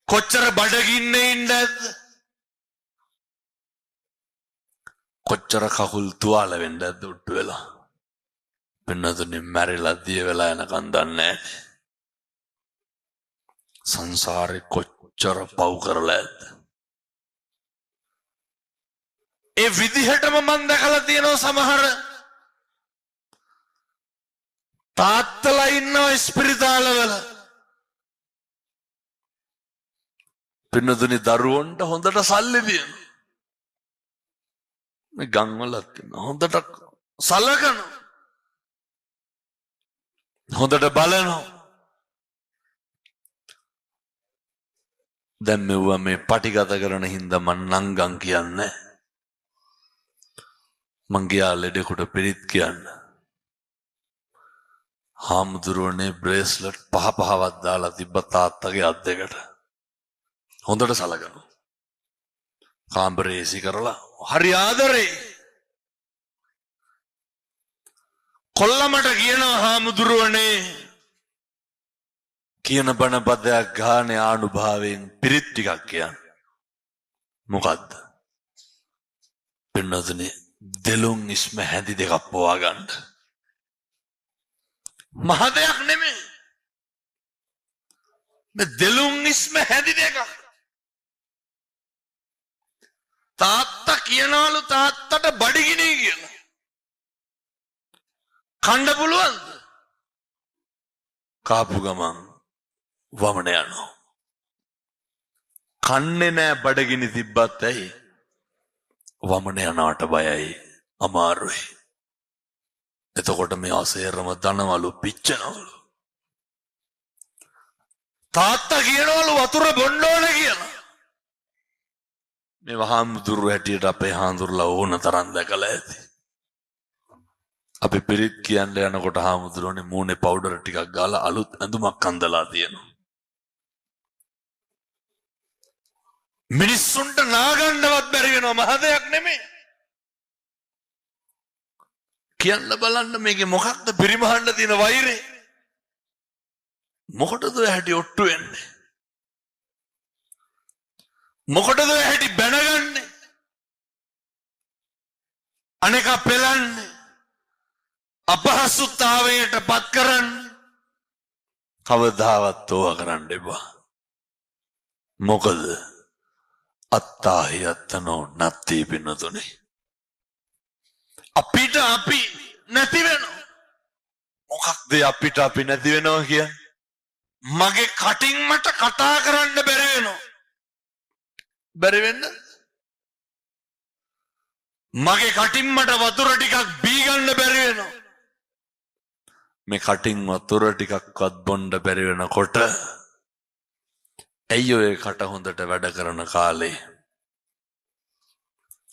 කොච්චර බඩගින්නේ ඉන්න ඇද්ද? කොච්චර කකුල් තුවාල වෙන්න ඇද්ද ඔට්ටු වෙලා? පින්නතුනේ මැරිලා දිය වෙලා යනකන් දන්නේ නැහැ. සංසාරේ කොච්චර පව් කරලා ඇද්ද? ඒ විදිහටම මම දැකලා තියෙනවා සමහර තාත්තලා ඉන්නවා ස්පිරිතාලවල. පින්නතුනි දරුවන්ට හොඳට සල්ලි දෙනවා. මේ ගම්වලත් තියෙනවා. හොඳට සලකනවා. හොඳට බලනවා. දැන් මෙවුවා මේ පටිගත කරන හින්දා මං නංගන් කියන්නේ. මං ගියා ලෙඩෙකුට පිරිත් කියන්න. හාමුදුරුවනේ බ්‍රේස්ලට් පහවත් දාලා තිබ්බ තාත්තගේ අත් දෙකට. හොඳට සලකනවා. කාමරේසි කරලා හරි ආදරේ. කොල්ලමට කියනවා හාමුදුරුවනේ කියන බණ පදයක් ගානේ ආනුභාවයෙන් පිරිත් ටිකක් කියන්න. මොකද්ද? පින්නතුනේ දෙලුන් ඉස්ම හැඳි දෙකක් පවා ගන්න. මහ දෙයක් නෙමෙයි. මේ දෙලුන් ඉස්ම හැඳි දෙකක්. තාත්තා කියනවලු තාත්තට බඩගිනි කියලා. කන්න පුළුවන්ද? කාපු ගමන් වමන යනවා. කන්නේ නෑ බඩගිනි තිබ්බත් ඇයි? වමන යනවට බයයි, අමාරුයි. එතකොට මේ අසේරම දනවලු පිච්චනවලු. තාත්තා කියනවලු වතුර බොන්න ඕන කියලා. මේ හාමුදුරු හැටියට අපේ හාමුදුරුලා ඕන තරම් දැකලා ඇති. අපි පිරිත් කියන්න යනකොට හාමුදුරුවනේ මූණේ පවුඩර් ටිකක් ගාලා අලුත් ඇඳුමක් අඳලා තියෙනවා. මිනිස්සුන්ට නාගන්නවත් බැරි වෙනවා. මහ දෙයක් නෙමෙයි. කියන්න බලන්න මේකේ මොකක්ද පිරිමහන්න තියෙන වෛරේ? මොකටද ඔය හැටි ඔට්ටු වෙන්නේ? මොකටද ඔය හැටි බැනගන්නේ? අනේක පෙලන්නේ අපහසුතාවයට පත් කරන්නේ. කවදාවත් ඕවා කරන්න එපා. මොකද අත්තාහි අත්තනෝ නැති පින්නතුනේ. අපිට අපි නැති වෙනවා. මොකක්ද අපිට අපි නැති වෙනවා කියන්නේ? මගේ කටින් මට කතා කරන්න බැරි වෙනවා. බැරි වෙන්න? මගේ කටින් මට වතුර ටිකක් බී ගන්න බැරි වෙනවා. මේ කටින් වතුර ටිකක්වත් බොන්න බැරි වෙනකොට ඇයි ඔය කට හොඳට වැඩ කරන කාලේ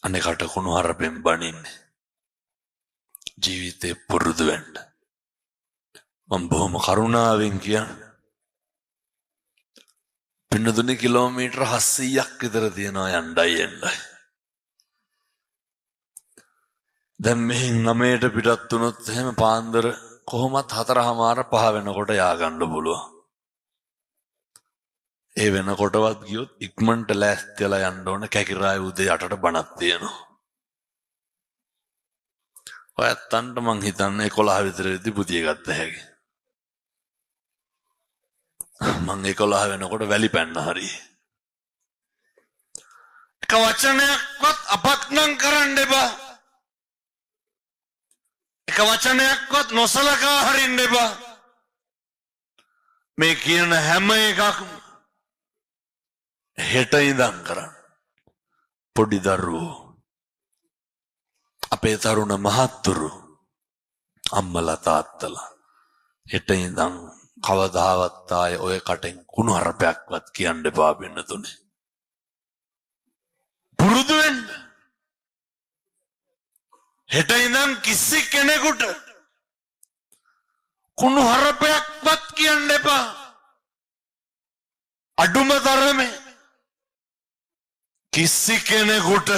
අනේ කට කුණු හරපෙන් බනින්නේ? ජීවිතේ පුරුදු වෙන්න. මම බොහොම කරුණාවෙන් කියන්නේ. පින්නතුනේ කිලෝමීටර් 700ක් විතර තියනවා යන්නයි එන්නයි. දැන් මෙහෙන් 9ට පිටත් වුණොත් එහෙම පාන්දර කොහොමත් 4:00 වෙනකොට ය아가න්න පුළුවන්. ඒ වෙනකොටවත් ගියොත් ඉක්මනට ලෑස්තිලා යන්න ඕන. කැකිරාය උදේ 8ට බණක් තියෙනවා. ඔයත්තන්ට මං හිතන්නේ 11 විතරදී පුතිය ගත්ත හැකි. මං 11 වෙනකොට වැලි පැන්න හරි. එක වචනයක්වත් අපත්නම් කරන්න එපා. එක වචනයක්වත් නොසලකා හරින්න එපා. මේ කියන හැම එකක්ම හෙට ඉඳන් කරන්න. පොඩි දරුවෝ, අපේ තරුණ මහත්තුරු, අම්මලා තාත්තලා හෙට ඉඳන් කවදාවත් ආයේ ඔය කටෙන් කුණු හරපයක්වත් කියන්න එපා පින්නතුනේ. පුරුදු වෙන්න. හෙට ඉඳන් කිසි කෙනෙකුට කුණු හරපයක්වත් කියන්න එපා. අඩුම තරමේ කිසි කෙනෙකුට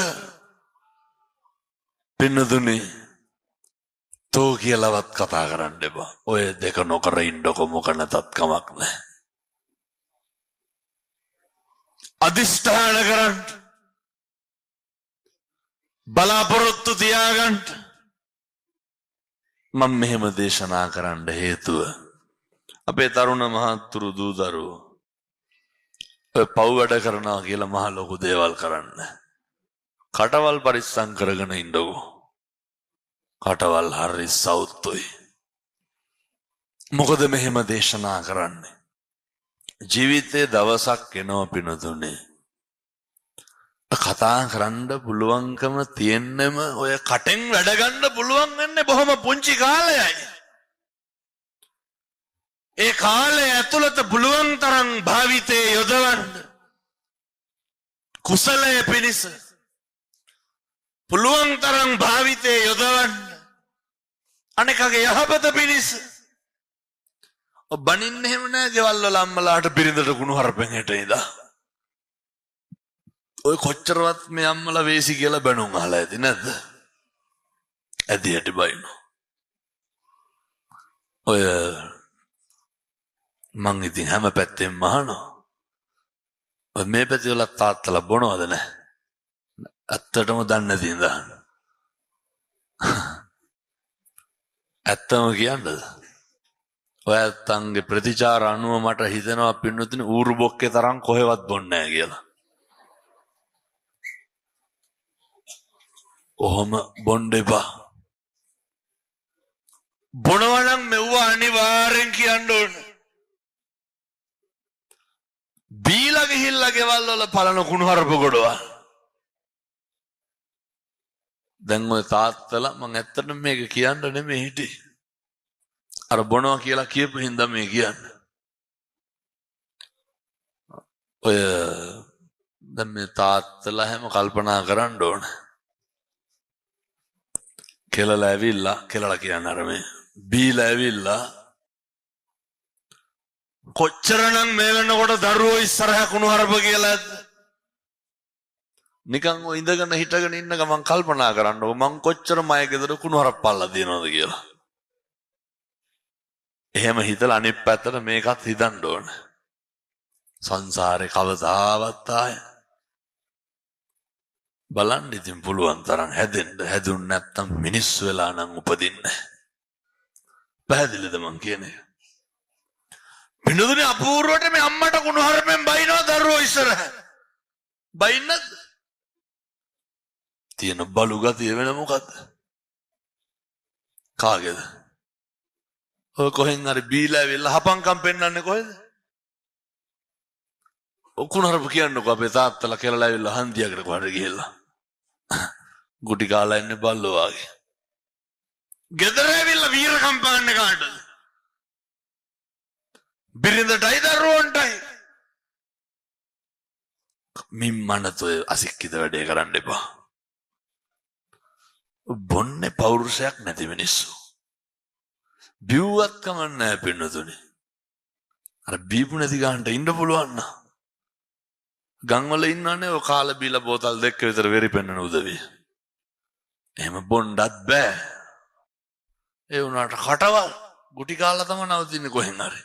පින්නතුනේ තෝ කියලාවත් කතා කරන්න එපා. ඔය දෙක නොකර ඉන්නකො මොක නැතත් කමක් නැහැ. අදිෂ්ඨාන කරන්න. බලාපොරොත්තු තියාගන්න. මම මෙහෙම දේශනා කරන්න හේතුව අපේ තරුණ මහත්තුරු දූ දරුවෝ ඔය පව් වැඩ කරනවා කියලා මහ ලොකු දේවල් කරන්න. කටවල් පරිස්සම් කරගෙන ඉන්නකෝ. කටවල් හරි සෞතුයි. මොකද මෙහෙම දේශනා කරන්නේ. ජීවිතේ දවසක් එනවා පිනතුනේ. කතා කරන්න පුළුවන්කම තියෙන්නෙම ඔය කටෙන් වැඩ ගන්න පුළුවන් වෙන්නේ බොහොම පුංචි කාලයයි. ඒ කාලය ඇතුළත පුළුවන් තරම් භාවිතේ යොදවන්න. කුසලයේ පිණිස පුළුවන් තරම් භාවිතේ යොදවන්න. අනෙකගේ යහපත පිණිස. ඔබ බනින්න එහෙම නෑ ගෙවල් වල අම්මලාට බිරිඳට කුණු හරපෙන් හෙට ඉඳා. ඔය කොච්චරවත් මේ අම්මලා වේසි කියලා බැනුම් අහලා ඇති නැද්ද? ඇදි හැටි බයිනෝ. ඔය මං ඉතින් හැම පැත්තෙම අහනවා. ඔය මේ පැත්තේ වල තාත්තලා බොනවද නැහැ? ඇත්තටම දන්නේ නැති ඉඳන්. ඇත්තම කියන්නද? ඔය ඇත්තන්ගේ ප්‍රතිචාර අනුව මට හිතෙනවා පින්නතුනි ඌරු බොක්කේ තරම් කොහෙවත් බොන්නේ නැහැ කියලා. ඔහොම බොන්න එපා. බොනවා නම් මෙව්ව අනිවාර්යෙන් කියන්න ඕන. බීලා ගිහිල්ලා ගෙවල් වල පලන කුණු හරප ගොඩවල්. දැන් ඔය තාත්තලා මං ඇත්තටම මේක කියන්න නෙමෙයි හිටියේ. අර බොනවා කියලා කියපු හින්දා මේ කියන්නේ. ඔය දැන් මේ තාත්තලා හැම කල්පනා කරන්න ඕන. කෙලලා ඇවිල්ලා කෙලලා කියන්නේ අර මේ බීලා ඇවිල්ලා කොච්චරනම් මේ වෙනකොට දරුවෝ ඉස්සරහ කුණු හරප කියලාද? නිකන් ඔය ඉඳගෙන හිටගෙන ඉන්න ගමන් කල්පනා කරන්න ඕ මං කොච්චර මය ගෙදර කුණු හරප්පල්ලා දිනවද කියලා. එහෙම හිතලා අනිත් පැත්තට මේකත් හිතන්න ඕන. සංසාරේ කවදාවත් ආය බලන්න ඉතින් පුළුවන් තරම් හැදෙන්න. හැදුන් නැත්තම් මිනිස්සු වෙලා නම් උපදින්නේ. පැහැදිලිද මං කියන්නේ? පින්නදුනේ අපූර්වට මේ අම්මට කුණු හරපෙන් බයිනවා දරුවෝ ඉස්සරහ. බයින්නද? තියෙන බලු ගතිය වෙන මොකද්ද? කාගේද? ඔය කොහෙන් හරි බීලා ඇවිල්ලා හපංකම් පෙන්නන්නේ කොහෙද? කුණු හරප කියන්නකෝ අපේ තාත්තලා කියලා ඇවිල්ලා හන්දියකට කොහරි ගිහිල්ලා. ගුටි කාලා ඉන්නේ බල්ලෝ වගේ. ගෙදර ඇවිල්ලා වීරකම් පාන්න කාටද? බිරිඳටයි දරුවන්ටයි. මිම්මනතෝ අසික්කිත වැඩේ කරන්න එපා. බොන්නේ පෞරුෂයක් නැති මිනිස්සු. බිව්වත් කමක් නැහැ පින්නතුනේ. අර බීපු නැති ගන්නට ඉන්න පුළුවන් නා. ගම්වල ඉන්නවනේ ඔය කාලා බීලා බෝතල් දෙක විතර වෙරි පෙන්නන උදවිය. එහෙම බොන්නත් බෑ. ඒ වුණාට කටවල් ගුටි කාලා තමයි නවතින්නේ කොහෙන් හරි.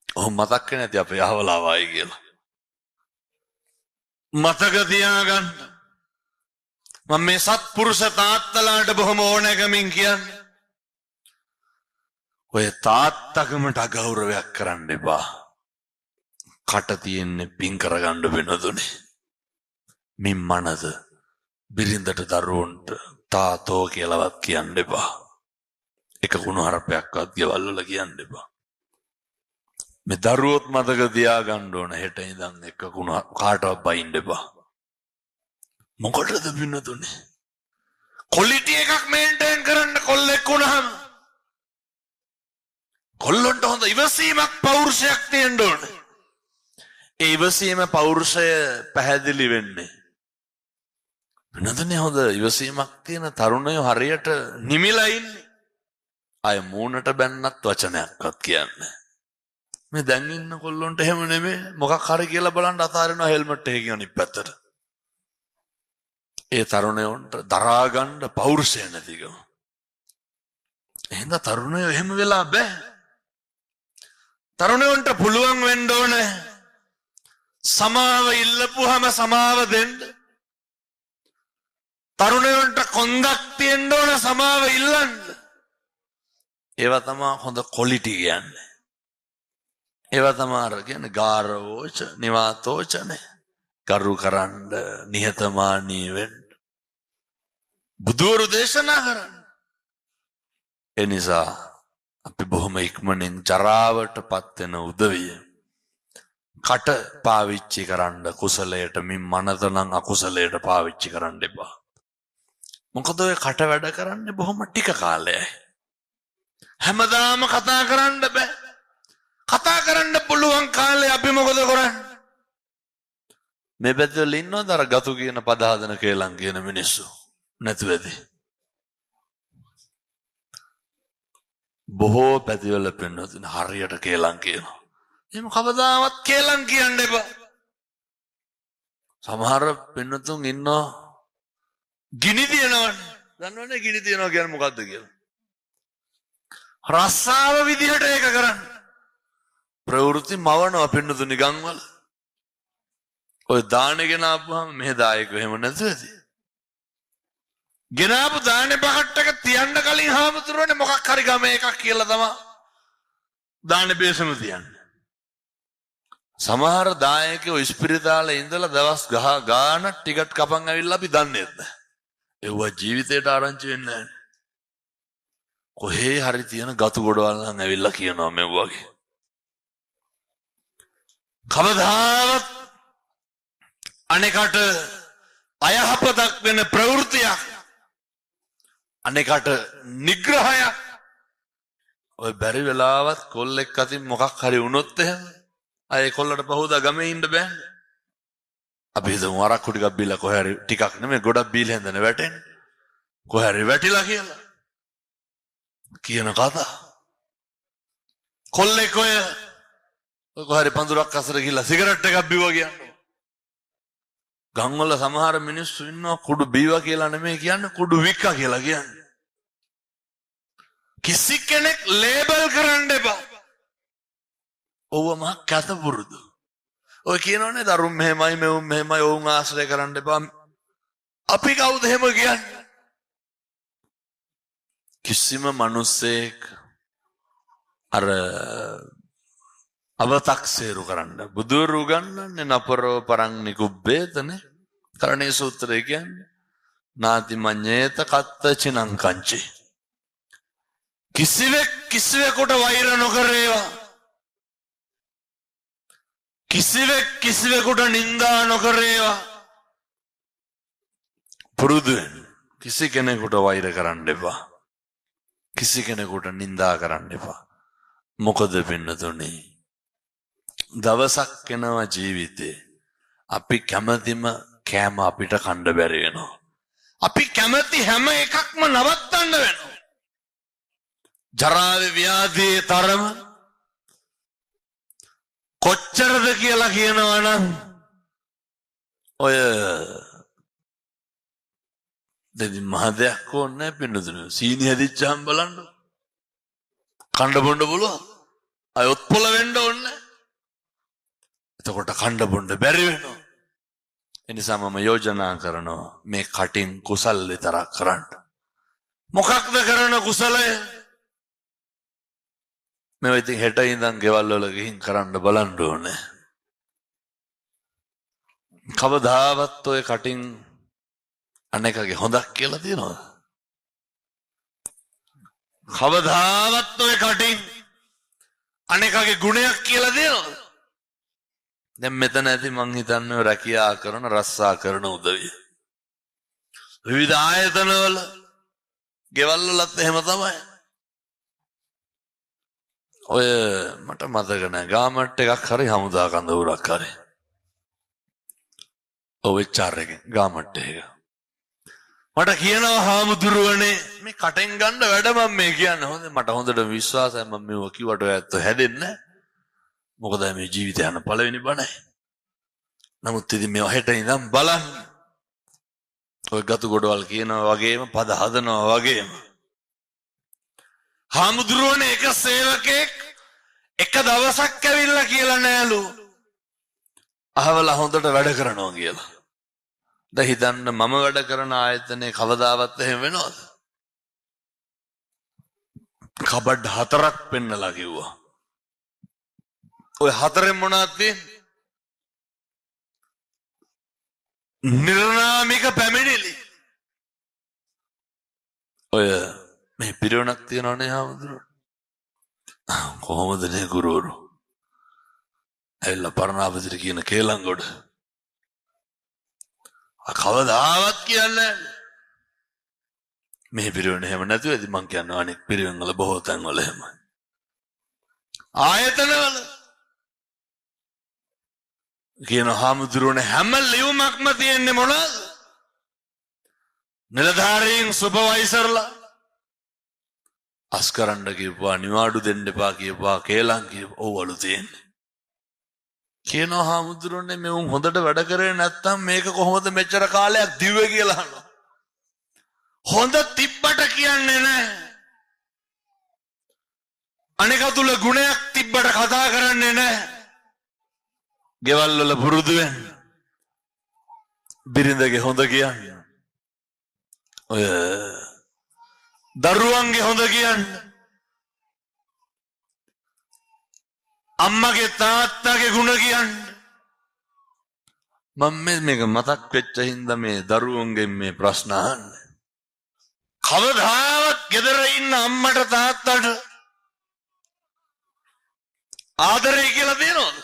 ඔහොම මතක් නැති අපේ අහවලා වයි කියලා. මතක තියාගන්න. මම මේ සත්පුරුෂ තාත්තලාට බොහොම ඕනෑකමින් කියන්නේ. ඔය තාත්තකමට අගෞරවයක් කරන්න එපා. කට තියෙන්නේ පින් කරගන්න වෙනදුනේ. මින් මනද බිරිඳට දරුවන්ට තාතෝ කියලාවත් කියන්න එපා. එක කුණු හරපයක්වත් ගෙවල් වල කියන්න එපා. මේ දරුවොත් මතක තියාගන්න ඕන හෙට ඉඳන් එක කුණු කාටවත් බයින්න එපා. මොකටද බින්නතුනේ? ක්වොලිටි එකක් මේන්ටේන් කරන්න කොල්ලෙක් වුණාම කොල්ලොන්ට හොඳ ඉවසීමක් පෞරුෂයක් තියෙන්න ඕනේ. ඒ ඉවසීම පෞරුෂය පැහැදිලි වෙන්නේ වෙනදනේ හොඳ ඉවසීමක් තියෙන තරුණයෝ හරියට නිමිලා ඉන්නේ. අය මූණට බැන්නත් වචනයක්වත් කියන්නේ. මේ දැන් ඉන්න කොල්ලොන්ට එහෙම නෙමෙයි. මොකක් හරි කියලා බලන්න අතාරිනවා හෙල්මට් එකකින් අනිත් පැත්තට. ඒ තරුණයන්ට දරා ගන්න පෞරුෂය නැතිකම. එහෙනම් තරුණයෝ එහෙම වෙලා බෑ. තරුණයන්ට පුළුවන් වෙන්න ඕනේ සමාව ඉල්ලපුවාම සමාව දෙන්න. තරුණයන්ට කොන්දක් තියෙන්න ඕන සමාව ඉල්ලන්න. ඒවා තමයි හොඳ ක්වොලිටි කියන්නේ. ඒවා තමයි අර කියන්නේ ගාරවෝච නිවාතෝචනේ. කරු කරන්න නිහතමානී වෙන්න බුදුවරු දේශනා කරන්න. ඒ නිසා අපි බොහොම ඉක්මනින් ජරාවට පත්වෙන උදවිය කට පාවිච්චි කරන්න කුසලයට මින් මනතනම් අකුසලයට පාවිච්චි කරන්න එපා. මොකද ඔය කට වැඩ කරන්නේ බොහොම ටික කාලයයි. හැමදාම කතා කරන්න බෑ. කතා කරන්න පුළුවන් කාලේ අපි මොකද කරන්නේ? මේ පැත්තවල ඉන්නවද අර ගතු කියන පද හදන කේලම් කියන මිනිස්සු? නැතුවද? බොහෝ පැතිවල පෙන්වන හරියට කේලම් කියනවා. එහෙම කවදාවත් කේලම් කියන්න එපා. සමහර පෙන්වතුන් ඉන්නවා ගිනි තියනවනේ. දන්නවනේ ගිනි තියනවා කියන්නේ මොකද්ද කියලා? රස්සාව විදිහට ඒක කරන්න. ප්‍රවෘත්ති මවනවා පෙන්වතුනි ගම්වල. ඔය දාන ගෙනාපුවාම මෙහෙ දායකව එහෙම නැතුවද? ගෙනාපු දානේ බකට් එක තියන්න කලින් හාමුදුරුවනේ මොකක් හරි ගම එකක් කියලා තමයි දානේ බේසම තියන්නේ. සමහර දායකයෝ ඉස්පිරිතාලේ ඉඳලා දවස් ගාන ටිකට් කපන් ඇවිල්ලා අපි දන්නේ නැහැ. ඒව ජීවිතේට ආරංචි වෙන්නේ නැහැ. කොහේ හරි තියෙන ගතු ගොඩවල් නම් ඇවිල්ලා කියනවා මේ වගේ. කවදාවත් අනෙකට අයහපතක් වෙන ප්‍රවෘත්තියක් අනෙකට නිග්‍රහයක් ඔය බැරි වෙලාවත් කොල්ලෙක් අතින් මොකක් හරි වුණොත් එහෙම අය කොල්ලට පහුදා ගමේ ඉන්න බෑ. අපි හිතමු අරක්කු ටිකක් බීලා කොහේ හරි ටිකක් නෙමෙයි ගොඩක් බීලා හැඳන වැටෙන්නේ. කොහේ හරි වැටිලා කියලා කියන කතා. කොල්ලෙක් ඔය කොහේ හරි පඳුරක් අසර ගිහලා සිගරට් එකක් බිව්වා කියන්නේ. ගම්වල සමහර මිනිස්සු ඉන්නවා කුඩු බීවා කියලා නෙමෙයි කියන්නේ කුඩු වික්කා කියලා කියන්නේ. කිසි කෙනෙක් ලේබල් කරන්න එපා. ඔව්ව මහ කැත පුරුදු. ඔය කියනෝනේ දරුම් මෙහෙමයි මෙවුන් මෙහෙමයි ඔවුන් ආශ්‍රය කරන්න එපා. අපි කවුද එහෙම කියන්නේ? කිසිම මිනිස්සෙක් අර අවතක්සේරු කරන්න බුදුරු ගන්නන්නේ නපරෝ පරං නිකුබ්බේතනේ කරණේ සූත්‍රය කියන්නේ නාති මඤ්ඤේත කත්ත චිනං කංචි කිසිවෙකුට වෛර නොකරේවා කිසිවෙකුට නින්දා නොකරේවා පුරුදුවෙන් කිසි කෙනෙකුට වෛර කරන්න එපා කිසි කෙනෙකුට නින්දා කරන්න එපා මොකද පින්නතුනේ දවසක් එනවා ජීවිතේ අපි කැමතිම කෑම අපිට කන්න බැරි වෙනවා. අපි කැමති හැම එකක්ම නවත්තන්න වෙනවා. ජරාවේ ව්‍යාධියේ තරම කොච්චරද කියලා කියනවා නම් ඔය දෙදි මහදයක් ඕනේ පින්නතුනේ සීනි හැදිච්චාම බලන්න කන්න බොන්න පුළුවන්. අය ඔත්පොළ වෙන්න ඕනේ. එතකොට කණ්ඩ බොණ්ඩ බැරි වෙනවා. එනිසා මම යෝජනා කරනවා මේ කටින් කුසල් විතරක් කරන්න. මොකක්ද කරන කුසලය? මේ ඉතින් හෙට ඉඳන් ගෙවල් වල ගිහින් කරන්න බලන්න ඕනේ. කවදාවත් ඔය කටින් අනේකගේ හොඳක් කියලා තියනවද? කවදාවත් ඔය කටින් අනේකගේ ගුණයක් කියලා තියනවද? දැන් මෙතන ඇති මං හිතන්නේ රැකියා කරන රස්සා කරන උදවිය. විවිධ ආයතනවල ගෙවල් වලත් එහෙම තමයි. ඔය මට මතක නැහැ ගාමට් එකක් හරි හමුදා කඳවුරක් හරි. ඔය HR එකෙන් ගාමට් එක. මට කියනවා හාමුදුරුවනේ මේ කටෙන් ගන්න වැඩ මම මේ කියන්නේ හොඳ මට හොඳට විශ්වාසයි මම මේව කිව්වට ඔය ඇත්ත හැදෙන්නේ නැහැ. මොකද මේ ජීවිතය යන පළවෙනි බණයි. නමුත් ඉතින් මේව හෙට ඉඳන් බලන්න. ඔය ගතු ගොඩවල් කියනවා වගේම පද හදනවා වගේම. හාමුදුරුවනේ එක සේවකෙක් එක දවසක් ඇවිල්ලා කියලා නෑලු. අහවලා හොඳට වැඩ කරනවා කියලා. දැන් හිතන්න මම වැඩ කරන ආයතනයේ කවදාවත් එහෙම වෙනවද? කබඩ් 4ක් පෙන්නලා කිව්වා. ඔය 4න් මොනවද තියෙන්නේ? නිර්නාමික පැමිණිලි. ඔය මේ පිරිවනක් තියෙනවනේ හාමුදුරුවෝ. කොහොමදනේ ගුරුවරු ඇවිල්ලා පරණාපතිට කියන කේලංගොඩ කවදාවත් කියන්නේ මේ පිරිවෙන එහෙම නැතුව ඇති. මං කියන්නේ අනෙක් පිරිවෙන් වල බොහෝ තැන් වල එහෙම ආයතනවල කියන හාමුදුරුවනේ හැම ලියුමක්ම තියෙන්නේ මොනවද? නිලධාරීන් සුපර්වයිසර්ලා අස්කරන්න කියපුවා, නිවාඩු දෙන්න එපා කියපුවා, කේලම් කියපුවා ඕවලු තියෙන්නේ. කියනවා හාමුදුරුවනේ මේ උන් හොඳට වැඩ කරේ නැත්තම් මේක කොහොමද මෙච්චර කාලයක් දිව්වේ කියලා අහනවා. හොඳ තිබ්බට කියන්නේ නැහැ. අනික තුල ගුණයක් තිබ්බට කතා කරන්නේ නැහැ. ගෙවල් වල පුරුදු වෙන්න. බිරිඳගේ හොඳ කියන්නේ. ඔය දරුවන්ගේ හොඳ කියන්නේ. අම්මගේ තාත්තගේ ගුණ කියන්නේ. මම මේක මතක් වෙච්ච හින්දා මේ දරුවන්ගෙන් මේ ප්‍රශ්න අහන්නේ. කවදාවත් ගෙදර ඉන්න අම්මට තාත්තට ආදරේ කියලා දෙනවද?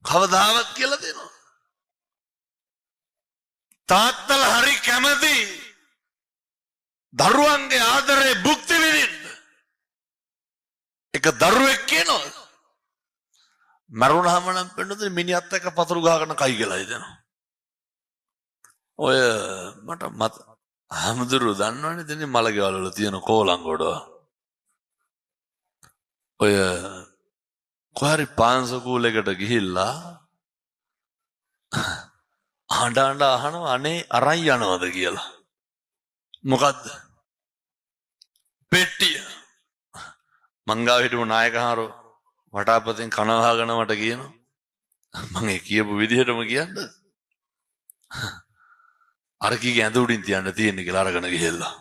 කවදාවත් කියලා දෙනවද? තාත්තලා හරි කැමති දරුවන්ගේ ආදරේ භුක්ති විඳින්න. එක දරුවෙක් කියනවා මරුණාම නම් පෙන්නන්නේ මිනිහත් එක්ක පතුරු ගහගෙන කයි කියලා හිතෙනවා. ඔය මට හාමුදුරු දන්නවනේ දෙන්නේ මලගෙවල් වල තියෙන කෝලංගොඩ. ඔය කොහරි පාන්සකූලයකට ගිහිල්ලා අඬ අහනවා අනේ අරන් යනවද කියලා. මොකද්ද? පෙට්ටිය. මංගාව හිටපු නායකහාරෝ වටාපතෙන් කනවහගෙන මට කියනවා මම ඒ කියපු විදිහටම කියන්නද? අර කීගේ ඇඳ උඩින් තියන්න තියෙන්නේ කියලා අරගෙන ගිහෙල්ලා.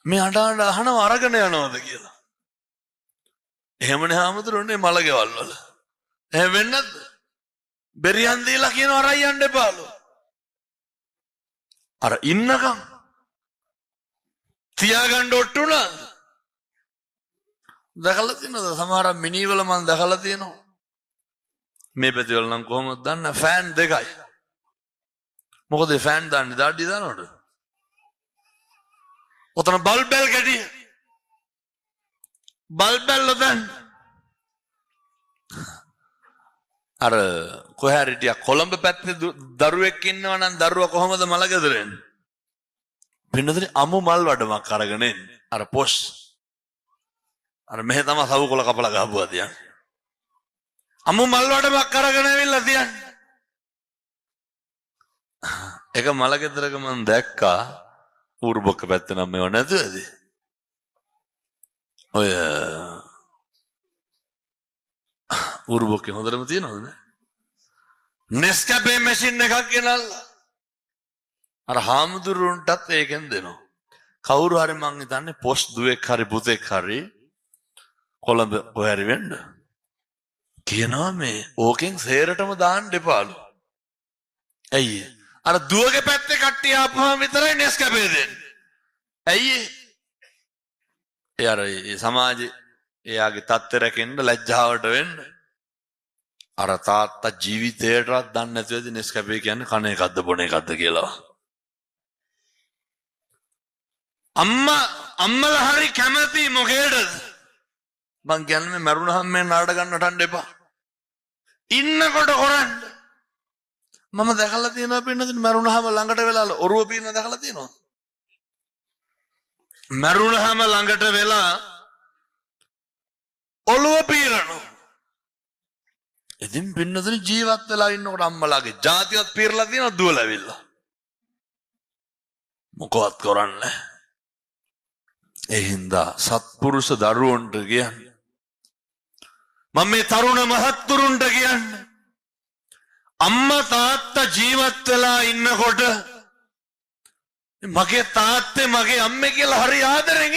මේ අඬ අහනවා අරගෙන යනවද කියලා. එහෙමනේ හාමුදුරනේ මලගෙවල් වල. එහෙම වෙන්නේ නැද්ද? බෙරියන් දීලා කියනවා අරන් යන්න එපාලු. අර ඉන්නකම් තියාගන්න ඔට්ටුණාද? දැකලා තියෙනවද? සමහර මිනිවල මම දැකලා තියෙනවා. මේ පැතිවල නම් කොහොමද දන්න ෆෑන් දෙකයි. මොකද ෆෑන් දාන්නේ දාඩිය දානවද? ඔතන බල්බල් කැටිය. බල්බල් ලදන්. අර කොහරි ටික කොළඹ පැත්තේ දරුවෙක් ඉන්නවා නම් දරුවා කොහොමද මල ගෙදර එන්නේ? පින්නදේ අමු මල් වඩමක් අරගෙන එන්නේ. අර පොස්. අර මෙහෙ තමයි සවු කොළ කපලා ගහපුවා තියන්නේ. අමු මල් වඩමක් අරගෙන ඇවිල්ලා තියන්නේ. එක මල ගෙදරක මම දැක්කා ඌරුබොක්ක පැත්තේ නම් මේව නැතුවද? ඔය ඌරුබොක්කේ හොඳටම තියෙනවද නේ? නෙස්කැපේ මැෂින් එකක් ගෙනල්ලා අර හාමුදුරුවන්ටත් ඒකෙන් දෙනවා. කවුරු හරි මං හිතන්නේ පොස් දුවෙක් හරි පුතෙක් හරි කොළඹ කොහරි වෙන්න කියනවා මේ ඕකෙන් සේරටම දාන්න එපාලු. ඇයි? අර දුවගේ පැත්තේ කට්ටිය ආපුවාම විතරයි නෙස්කැපේ දෙන්නේ. ඇයි? ඒ අර සමාජේ එයාගේ තත්ත්ව රැකෙන්න ලැජ්ජාවට වෙන්න අර තාත්තා ජීවිතේටවත් දන්නේ නැතුවද නෙස්කැපේ කියන්නේ කන එකක්ද බොන එකක්ද කියලා. අම්මලා හරි කැමති මොකේද? මං කියන්නේ මරුණහම මේ නාටක නටන්න එපා. ඉන්නකොට කරන්න. මම දැකලා තියෙනවා පින්නදින මරුණහම ළඟට වෙලා ඔරුව පීන දැකලා තියෙනවා. මරුණහම ළඟට වෙලා ඔළුව පීරනවා. ඉතින් පින්නදින ජීවත් වෙලා ඉන්නකොට අම්මලාගේ ජාතිවත් පීරලා තියෙනවා දුවලා ඇවිල්ලා. මොකවත් කරන්නේ. ඒ හින්දා සත්පුරුෂ දරුවන්ට කියන්නේ මම මේ තරුණ මහත්තුරුන්ට කියන්නේ අම්මා තාත්තා ජීවත් වෙලා ඉන්නකොට මගේ තාත්තේ මගේ අම්මේ කියලා හරි ආදරෙන්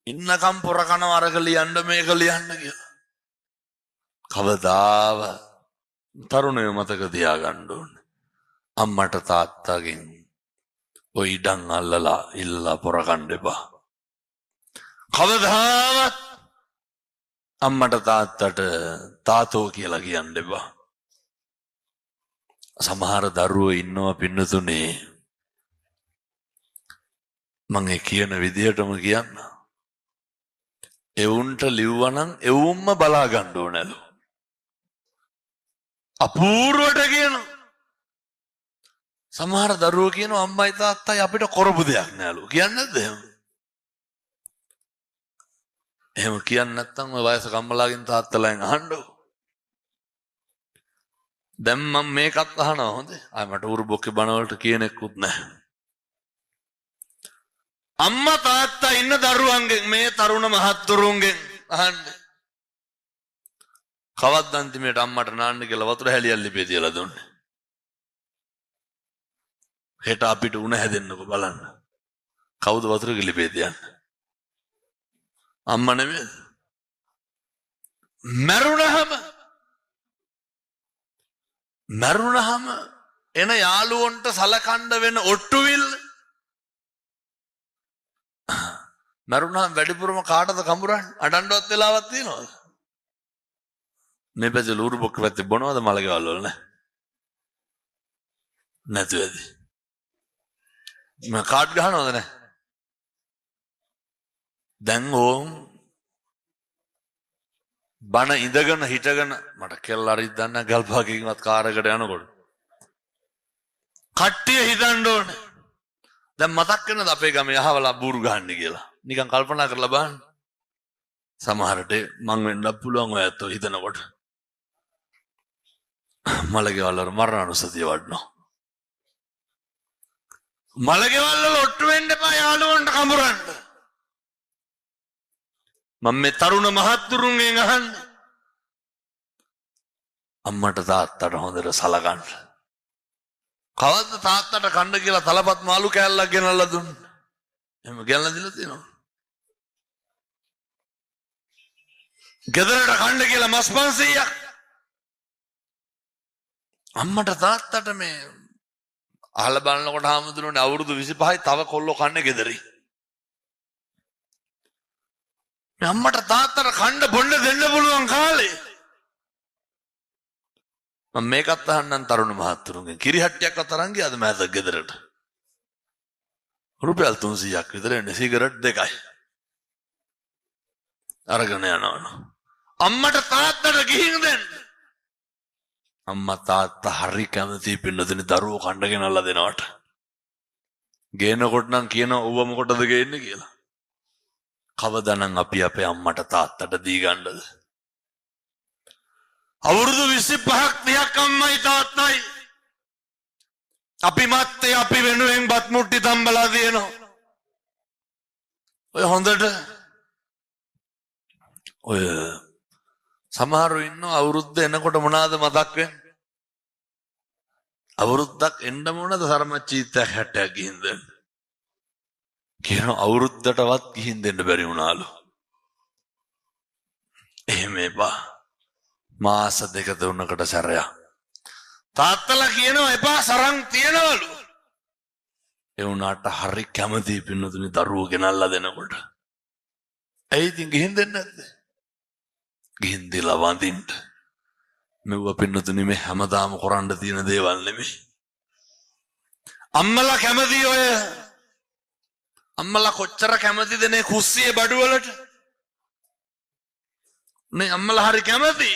ඉන්නකම් පොර කන අරක ලියන්න මේක ලියන්න කියලා. කවදාව තරුණය මතක තියාගන්න ඕනේ. අම්මට තාත්තගෙන් ඔය ඉඩම් අල්ලලා ඉල්ලලා පොරකන්න එපා. කවදාවත් අම්මට තාත්තට තාතෝ කියලා කියන්න එපා. සමහර දරුවෝ ඉන්නවා පින්නතුනේ මම කියන විදිහටම කියන්න. එවුන්ට ලිව්වනම් එවුන්ම බලා ගන්න ඕනලු. අපූර්වට කියනවා. සමහර දරුවෝ කියනවා අම්මයි තාත්තයි අපිට කරපු දෙයක් නෑලු. කියන්නේ නැද්ද එහෙම? එහෙම කියන්නේ නැත්නම් ඔය වයසක අම්මලාගෙන් තාත්තලාගෙන් අහන්නෝ. දැන් මම මේකත් අහනවා හොඳේ. ආ මට උරු බොක්කේ බණ වලට කියනෙකුත් නැහැ. අම්මා තාත්තා ඉන්න දරුවන්ගෙන් මේ තරුණ මහත්තුරුන්ගෙන් අහන්න. කවද්ද අන්තිමේට අම්මට නාන්න කියලා වතුර හැලියක් ලිපේ තියලා දුන්නේ. හෙට අපිට උණ හැදෙන්නකො බලන්න. කවුද වතුර ලිපේ තියන්නේ? අම්මා නෙමෙයි. මරුණහම එන යාළුවන්ට සලකන්න වෙන ඔට්ටුවිල් මරුණහම වැඩිපුරම කාටද කඹරන්නේ? අඩන්නවත් වෙලාවක් තියෙනවද? මේ පැත්තේ ලූරු බොක්ක පැත්තේ බොනවද මලකවල වල නැතුවද? මම කාඩ් ගහනවද නැහැ? දැන් ඕම් බණ ඉඳගෙන හිටගෙන මට කෙල්ල හරිත් දන්න ගල්පාකින්වත් කාරකට යනකොට කට්ටිය හිතන්න ඕනේ දැන් මතක් වෙනද අපේ ගමේ අහවලා බూరు ගහන්න කියලා නිකන් කල්පනා කරලා බලන්න සමහරට මං වෙන්නත් පුළුවන් ඔය ඇත්තෝ හිතනකොට මලකෙවල් වල මරණානුස්සතිය වඩනවා මලකෙවල් වල ඔට්ටු වෙන්න එපා යාළුවන්ට කඹරන්න මම මේ තරුණ මහත්තුරුන්ගෙන් අහන්නේ අම්මට තාත්තට හොඳට සලකන්න. කවද්ද තාත්තට කන්න කියලා තලපත් මාළු කෑල්ලක් ගෙනල්ලා දුන්නේ? එහෙම ගෙනල්ලා දීලා තියෙනවා. ගෙදරට කන්න කියලා මස් 500ක්. අම්මට තාත්තට මේ අහලා බලනකොට ආමුදුනේ අවුරුදු 25යි තව කොල්ලෝ කන්නේ ගෙදරින්. අම්මට තාත්තට කන්න බොන්න දෙන්න පුළුවන් කාලේ මම මේකත් අහන්නම් තරුණ මහත්තුරුන්ගෙන් කිරිහට්ටියක් අතරන් ගියාද මෑතක ගෙදරට රුපියල් 300ක් විතර එන්නේ සිගරට් දෙකයි අරගෙන යනවා අම්මට තාත්තට ගිහින් දෙන්න අම්මා තාත්තා හරි කැමති පින්නදෙනි දරුවෝ කන්න ගෙනල්ලා දෙනවට ගේනකොට නම් කියන ඌව මොකටද ගේන්නේ කියලා කවදානම් අපි අපේ අම්මට තාත්තට දී ගන්නද අවුරුදු 25ක් 30ක් අම්මයි තාත්තයි අපි මත්තේ අපි වෙනුවෙන් බත් මුට්ටි තම්බලා දෙනවා ඔය හොඳට ඔය සමහරව ඉන්නවා අවුරුද්ද එනකොට මොනවාද මතක් වෙන්නේ අවුරුද්දක් එන්න මොනවාද සරමච්චීත්තක් 60ක් ගිහින් දෙන්න කියන අවුරුද්දටවත් ගිහින් දෙන්න බැරි වුණාලු. එහෙම එපා. මාස 2-3කට සැරයක්. තාත්තලා කියනවා එපා සරන් තියනවලු. ඒ වුණාට හරි කැමති පින්නතුනි දරුවෝ ගෙනල්ලා දෙනකොට. ඇයි ඉතින් ගිහින් දෙන්නේ නැද්ද? ගිහින් දීලා වඳින්න. මෙව පින්නතුනි මේ හැමදාම කරන්න තියෙන දේවල් නෙමෙයි. අම්මලා කැමති ඔය අම්මලා කොච්චර කැමතිද නේ කුස්සියේ බඩු වලට නේ අම්මලා හරි කැමති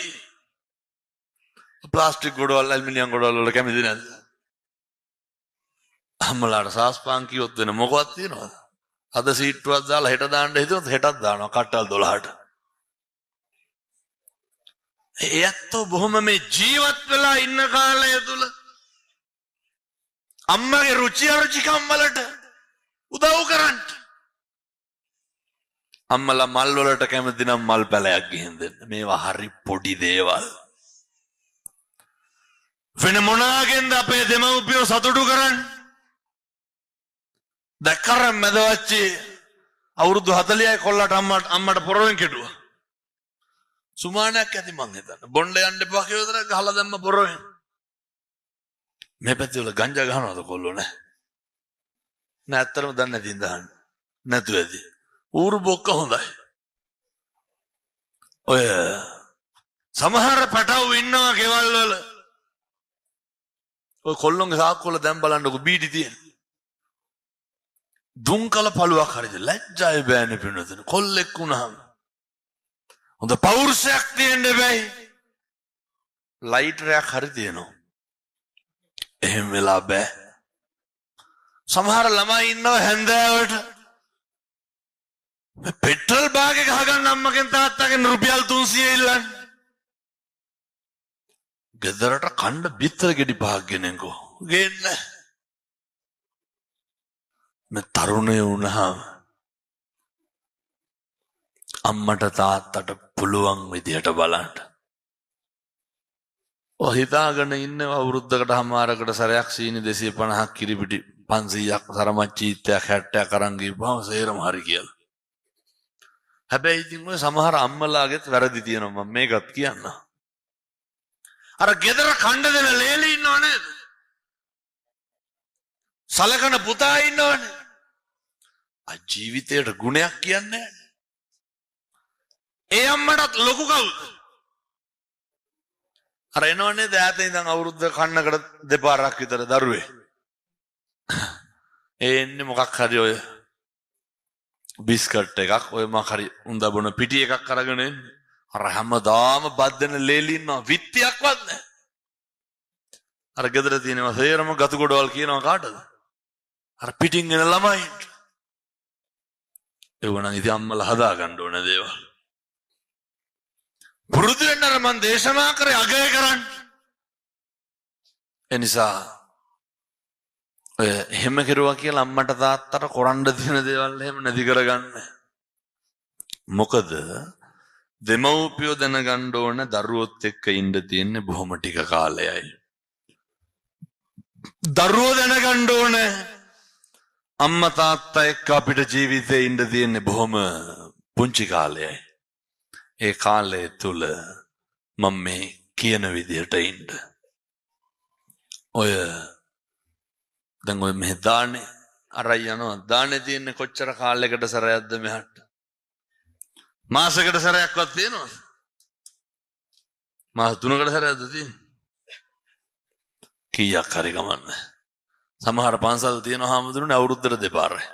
ප්ලාස්ටික් ගොඩවල් ඇල්මිනියම් ගොඩවල් වල කැමති නැද්ද අම්මලාට සාස්පාන් කිව්වොත් වෙන මොකවත් තියනවද අද සීට්ටුවක් දාලා හෙට දාන්න හිතුවොත් හෙටත් දානවා කට්ටල් 12ට එයත්ෝ බොහොම මේ ජීවත් වෙලා ඉන්න කාලය තුල අම්මගේ රුචි අරුචිකම් වලට උදව් කරන්න අම්මලා මල් වලට කැමති නම් මල් පැලයක් ගිහින් දෙන්න මේවා හරි පොඩි දේවල් වෙන මොනාගෙන්ද අපේ දෙමව්පියෝ සතුටු කරන්නේ දැක්කරම් මැදවච්චි අවුරුදු 40යි කොල්ලට අම්මට පොරවෙන් කෙටුවා සුමානයක් ඇති මං හිතන්න. බොණ්ඩ යන්න එපා කියලා විතර ගහලා දැම්ම පොරවෙන්. මේ පැත්තේ වල ගංජා ගහනවද කොල්ලෝ නෑ. නෑ ඇත්තටම දන්නේ නැති ඉඳහන්. නැතු ඇති. ඌරු බොක්ක හොඳයි. ඔය සමහර පැටවු ඉන්නවා ගෙවල් වල. ඔය කොල්ලොන්ගේ සාක්කුවල දැන් බලන්නකො බීඩි තියෙන. දුම්කල පළුවක් හරිද ලැජ්ජාය බෑනේ පින්නතන. කොල්ලෙක් වුණාම හොඳ පෞරුෂයක් තියෙන්න බෑයි. ලයිටරයක් හරි තියෙනවා. එහෙම වෙලා බෑ. සමහර ළමයි ඉන්නවා හැන්දෑවට පෙට්‍රල් බාග් එක ගහගන්න අම්මගෙන් තාත්තගෙන් රුපියල් 300 ඉල්ලන්නේ. ගෙදරට කණ්ඩ බිත්තර ගෙඩි පහක් ගෙනෙන්කෝ. ගේන්න. මේ තරුණය වුණාම අම්මට තාත්තට පුළුවන් විදියට බලන්න. ඔය හිතාගෙන ඉන්න අවුරුද්දකට හමාරකට සැරයක් සීනි 250ක් කිරිපිටි 500ක් සරමච්චීත්‍යයක් 60ක් අරන් ගිහපුවම සේරම හරි කියලා. හැබැයි ඉතින් ඔය සමහර අම්මලාගෙත් වැරදි තියෙනවා මම මේකත් කියන්න. අර ගෙදර කණ්ඩ දෙන ලේලි ඉන්නව නේද? සලකන පුතා ඉන්නවනේ. ආ ජීවිතේට ගුණයක් කියන්නේ. ඒ අම්මටත් ලොකු කවුද? අර එනවනේ දෑත ඉඳන් අවුරුද්ද කන්නකට දෙපාරක් විතර දරුවේ. ඒ එන්නේ මොකක් හරි ඔය බිස්කට් එකක් ඔය මොකක් හරි උන්දා බොන පිටි එකක් අරගෙන එන්නේ. අර හැමදාම බද්දන ලේලි ඉන්නවා විත්තියක්වත් නැහැ. අර ගෙදර තියෙනවා සේරම ගතු ගොඩවල් කියනවා කාටද? අර පිටින් එන ළමයින්ට. ඒව නම් ඉතින් අම්මලා හදා ගන්න ඕන දේවල්. පුරුදු වෙන්න අර මන් දේශනා කරේ අගය කරන්න. ඒ නිසා ඔය එහෙම කෙරුවා කියලා අම්මට තාත්තට කරන්න තියෙන දේවල් එහෙම නැති කරගන්න. මොකද දෙමව්පියෝ දැනගන්න ඕන දරුවොත් එක්ක ඉන්න තියෙන්නේ බොහොම ටික කාලයයි. දරුවෝ දැනගන්න ඕන අම්මා තාත්තා එක්ක අපිට ජීවිතේ ඉන්න තියෙන්නේ බොහොම පුංචි කාලයයි. ඒ කාලය තුල මම මේ කියන විදිහට ඉන්න. ඔය දැන් ඔය මෙහෙ දාන්නේ අරයි යනවා. දාන්නේ තියෙන්නේ කොච්චර කාලයකට සැරයක්ද මෙහාට? මාසයකට සැරයක්වත් තියෙනවද? මාස 3කට සැරයක්ද තියෙන්නේ? කීයක් හරි ගමන්නේ. සමහර පන්සල් තියෙනවා හැමදෙරුනේ අවුරුද්දට දෙපාරයි.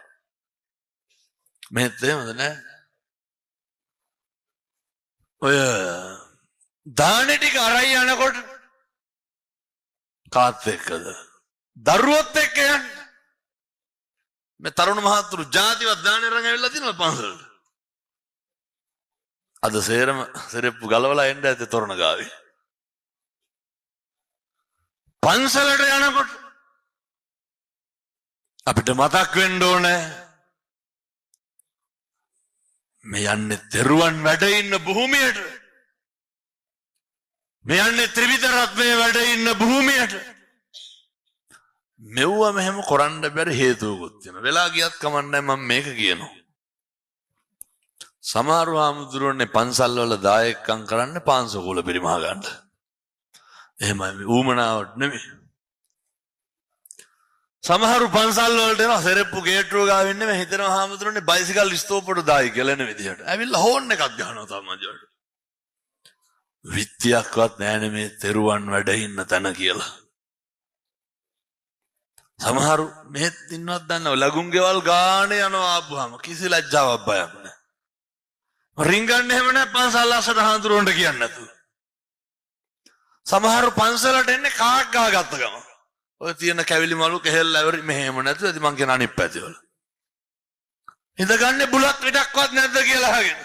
මෙහෙත් එහෙමද නෑ? ඔය දානේ ටික අරයි යනකොට කාත් එක්කද? දරුවොත් එක්ක යන්න. මේ තරුණ මහතුරු ජාතිවත් දානේ අරන් ඇවිල්ලා තියෙනවා පන්සලට. අද සේරම සෙරෙප්පු ගලවලා එන්න ඇත්තේ තොරණ ගාවේ. පන්සලට යනකොට අපිට මතක් වෙන්න ඕනේ මේ යන්නේ දරුවන් වැඩ ඉන්න භූමියට. මේ යන්නේ ත්‍රිවිධ රත්නයේ වැඩ ඉන්න භූමියට. මෙව්ව මෙහෙම කරන්න බැරි හේතුවකුත් තියෙනවා. වෙලා ගියත් කමන්නේ මම මේක කියනවා. සමහරව ආමුදුරනේ පන්සල් වල දායකම් කරන්නේ පාංශකූල පරිමහ ගන්න. එහෙමයි ඌමනාවට නෙමෙයි. සමහරු පන්සල් වලට එනවා සෙරෙප්පු ගේට්ටුව ගාව ඉන්නේ මේ හිතනවා ආමුදුරනේ බයිසිකල් ස්තෝපට දායි කියලා එන විදිහට. ඇවිල්ලා හෝන් එකක් ගහනවා තමයි. විත්තියක්වත් නැහැ මේ තෙරුවන් වැඩ ඉන්න තැන කියලා. සමහරු මෙහෙත් ඉන්නවත් දන්නව ලගුන් ගෙවල් ගානේ යනවා ආපුවාම කිසි ලැජ්ජාවක් බයක් නැහැ. රින්ගන්නේ එහෙම නැහැ පන්සල් අස්සට හඳුරන්න කියන්නේ නැතුව. සමහරු පන්සලට එන්නේ කාක් ගාගත්ත ගම. ඔය තියෙන කැවිලි මලු කෙහෙල් ඇවරි මෙහෙම නැතුව ඉතින් මං කියන අනිත් පැතිවල. ඉඳගන්නේ බුලත් විඩක්වත් නැද්ද කියලා අහගෙන.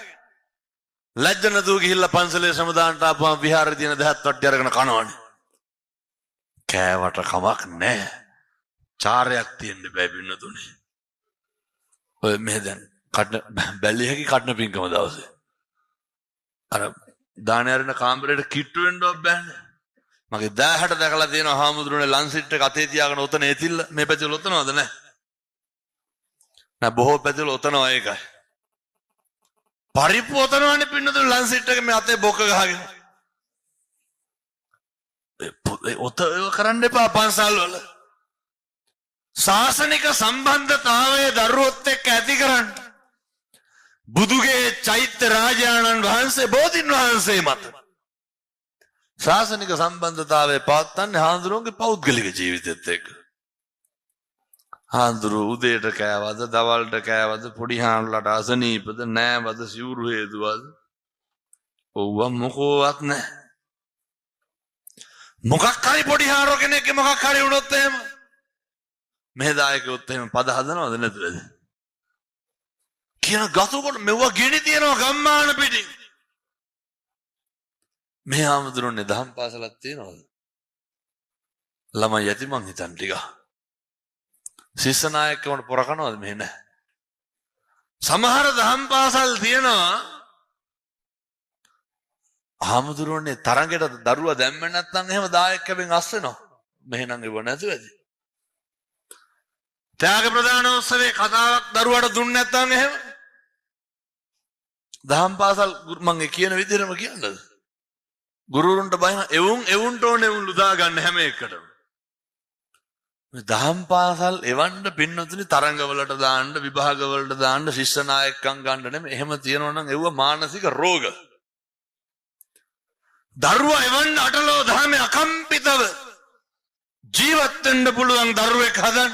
ලැජ්ජ නැතුව ගිහිල්ලා පන්සලේ සමදාන්ට ආපුවාම විහාරේ තියෙන දහත් වට්ටි අරගෙන කනවනේ. කෑවට කමක් නැහැ. චාරයක් තියෙන්න බෑ පින්නතුනේ. ඔය මෙහෙ දැන් බැල්ලිය හැකි කඩන පින්කම දවසේ. අර දානේ අරින කාමරේට කිට්ටු වෙන්නවත් බෑනේ. මගේ 1000ට දැකලා තියෙනවා හාමුදුරනේ ලන්සිට් එක අතේ තියාගෙන ඔතන ඒතිල්ල මේ පැතිවල ඔතනවද නැහැ? නෑ බොහෝ පැතිවල ඔතනවා ඒකයි. පරිපෝතනවනේ පින්නතුනි ලන්සෙට් එක මේ අතේ බොක ගහගෙන. ඔත කරන්න එපා පන්සල් වල. ශාසනික සම්බන්ධතාවය දරුවොත් එක්ක ඇති කරන්න. බුදුගේ චෛත්‍ය රාජානන් වහන්සේ බෝධින් වහන්සේ මත ශාසනික සම්බන්ධතාවය පවත්වන්නේ හාමුදුරුවන්ගේ පෞද්ගලික ජීවිතෙත් එක්ක. හාමුදුරුවෝ උදේට කෑවද දවල්ට කෑවද පොඩි හාමුදුරට අසනීපද නෑවද සිවුරු හේතුවද ඔව්ව මොකෝවත් නැහැ. මොකක් හරි පොඩි හාමුදුරුවෝ කෙනෙක්ගේ මොකක් හරි වුණොත් එහෙම මේ දායකයොත් එහෙම පද හදනවද නැතුවද කියන ගතුකොට මෙවුවා ගිනි තියනවා ගම්මාන පිටින්. මේ හාමුදුරුවනේ දහම් පාසලක් තියනවද? ළමයි ඇති මං හිතන් ටික. ශිෂ්‍ය නායකවන්ට පොර කනවද? මෙහෙ නැහැ. සමහර දහම් පාසල් තියනවා හාමුදුරුවනේ තරඟයට දරුවා දැම්ම නැත්නම් එහෙම දායකයෙන් අස් වෙනවා. මෙහෙනම් ඒව නැතුව ඇති. ත්‍යාග ප්‍රදානෝත්සවයේ කතාවක් දරුවාට දුන්නේ නැත්නම් එහෙම දහම් පාසල් මං කියන විදිහටම කියන්නද? ගුරුවරුන්ට බයින එවුන්ට ඕනේ එවුන් ලුදා ගන්න හැම එකටම. මේ දහම් පාසල් එවන්න පින්නතුනි තරංගවලට දාන්න විභාගවලට දාන්න ශිෂ්‍ය නායකයන් ගන්න නෙමෙයි. එහෙම තියනවා නම් ඒව මානසික රෝග. දරුවා එවන්න අටලෝ දහමේ අකම්පිතව ජීවත් වෙන්න පුළුවන් දරුවෙක් හදන්න.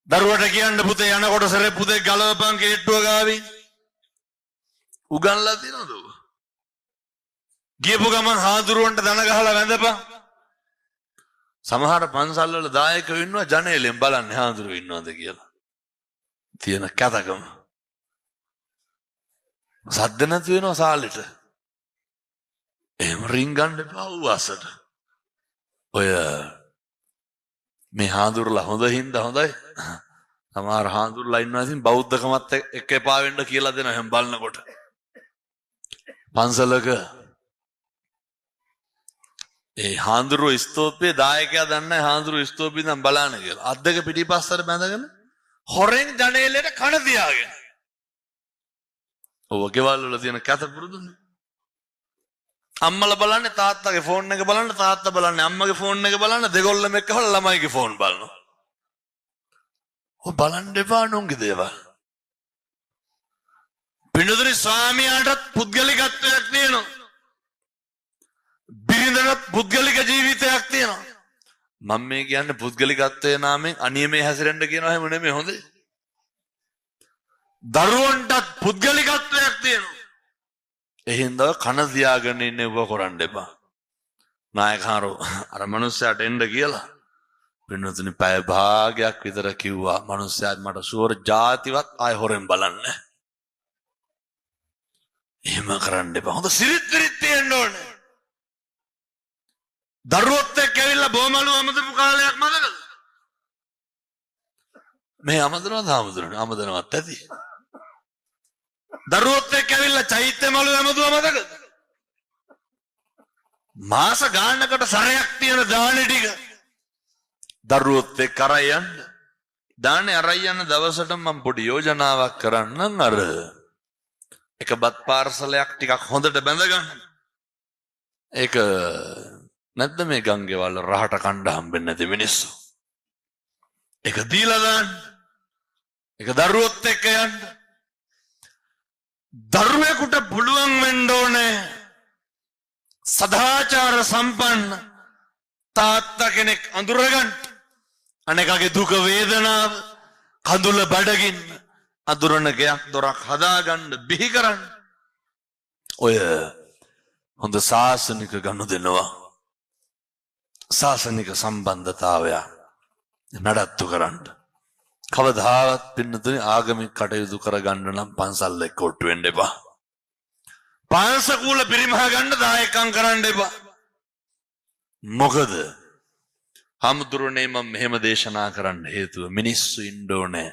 දරුවට කියන්න පුතේ යනකොට සරේ පුතේ ගලවපන් කේට්ටුව ගාවින්. උගන්ලා තියනවද? ගියපු ගමන් හාදුරුවන්ට දන ගහලා වැඳපන්. සමහර පන්සල් වල දායකයෝ ඉන්නවා ජනේලෙන් බලන්නේ හාදුරුවෝ ඉන්නවද කියලා. තියෙන කැතකම. සද්ද නැති වෙනවා සාලෙට. එහෙම රින් ගන්න එපා උවසට. ඔය මේ හාදුරුලා හොඳ හින්දා හොඳයි. සමහර හාදුරුලා ඉන්නවා ඉතින් බෞද්ධකමත් එක්ක එපා වෙන්න කියලා දෙනවා එහෙම බලනකොට. පන්සලක ඒ හාමුදුරුවෝ ස්තෝපයේ දායකයා දන්නේ හාමුදුරුවෝ ස්තෝපේ ඉඳන් බලන්න කියලා. අත් දෙක පිටිපස්සට බැඳගෙන හොරෙන් ජනේලෙට කන තියාගෙන. ඔව් ගෙවල් වල තියෙන කැත පුරුදුනේ. අම්මලා බලන්නේ තාත්තගේ ෆෝන් එක බලන්න තාත්තා බලන්නේ අම්මගේ ෆෝන් එක බලන්න දෙගොල්ලම එක්ක හොල ළමයිගේ ෆෝන් බලනවා. ඔය බලන්න එපා නෝන්ගේ දේවල්. පින්නතුනි ස්වාමියාට පුද්ගලිකත්වයක් තියෙනවා. බිරිඳට පුද්ගලික ජීවිතයක් තියෙනවා. මම මේ කියන්නේ පුද්ගලිකත්වයේ නාමයෙන් අනියමේ හැසිරෙන්න කියනවා එහෙම නෙමෙයි හොඳේ. දරුවන්ටත් පුද්ගලිකත්වයක් තියෙනවා. එහෙනම් කන තියාගෙන ඉන්නේ ඔබ කරන්න එපා. නායකහරෝ අර මනුස්සයාට එන්න කියලා. පින්නතුනි පැය භාගයක් විතර කිව්වා මනුස්සයාත් මට ෂුවර් જાතිවත් ආය හොරෙන් බලන්නේ. එහෙම කරන්න එපා. හොඳ සිරිත් විරිත් තියෙන්න ඕනේ. දරුවොත් එක්ක ඇවිල්ලා බොමලු අමතපු කාලයක් මතකද? මේ අමතනවද හාමුදුරනේ? අමතනවත් ඇති. දරුවොත් එක්ක ඇවිල්ලා චෛත්‍ය මලු අමතුව මතකද? මාස ගානකට සරයක් තියෙන දානේ ටික දරුවොත් එක්ක අරයි යන්න. දානේ අරයි යන දවසට මම පොඩි යෝජනාවක් කරන්නම් අර එක බත් පාර්සලයක් ටිකක් හොඳට බැඳගන්න. ඒක නැත්ද මේ ගංගේවල් රහට කණ්ඩ හම්බෙන්නේ නැති මිනිස්සු. ඒක දීලා දාන්න. ඒක දරුවොත් එක්ක යන්න. දරුවෙකුට පුළුවන් වෙන්න ඕනේ සදාචාර සම්පන්න තාත්තා කෙනෙක් අඳුරගන්න. අනෙකගේ දුක වේදනාව කඳුල බඩගින්න අඳුරන ගයක් දොරක් හදාගන්න බිහි කරන්න. ඔය හොඳ ශාසනික ගනුදෙනුවා ශාසනික සම්බන්ධතාවය නඩත්තු කරන්න. කවදාවත් පින්නතුනි ආගමික කටයුතු කරගන්න නම් පන්සල් එක්ක ඔට්ටු වෙන්න එපා. පාංශකූල පිරිමහ ගන්න දායකම් කරන්න එපා. මොකද හමුදුරනේ මම මෙහෙම දේශනා කරන්න හේතුව මිනිස්සු ඉන්න ඕනේ.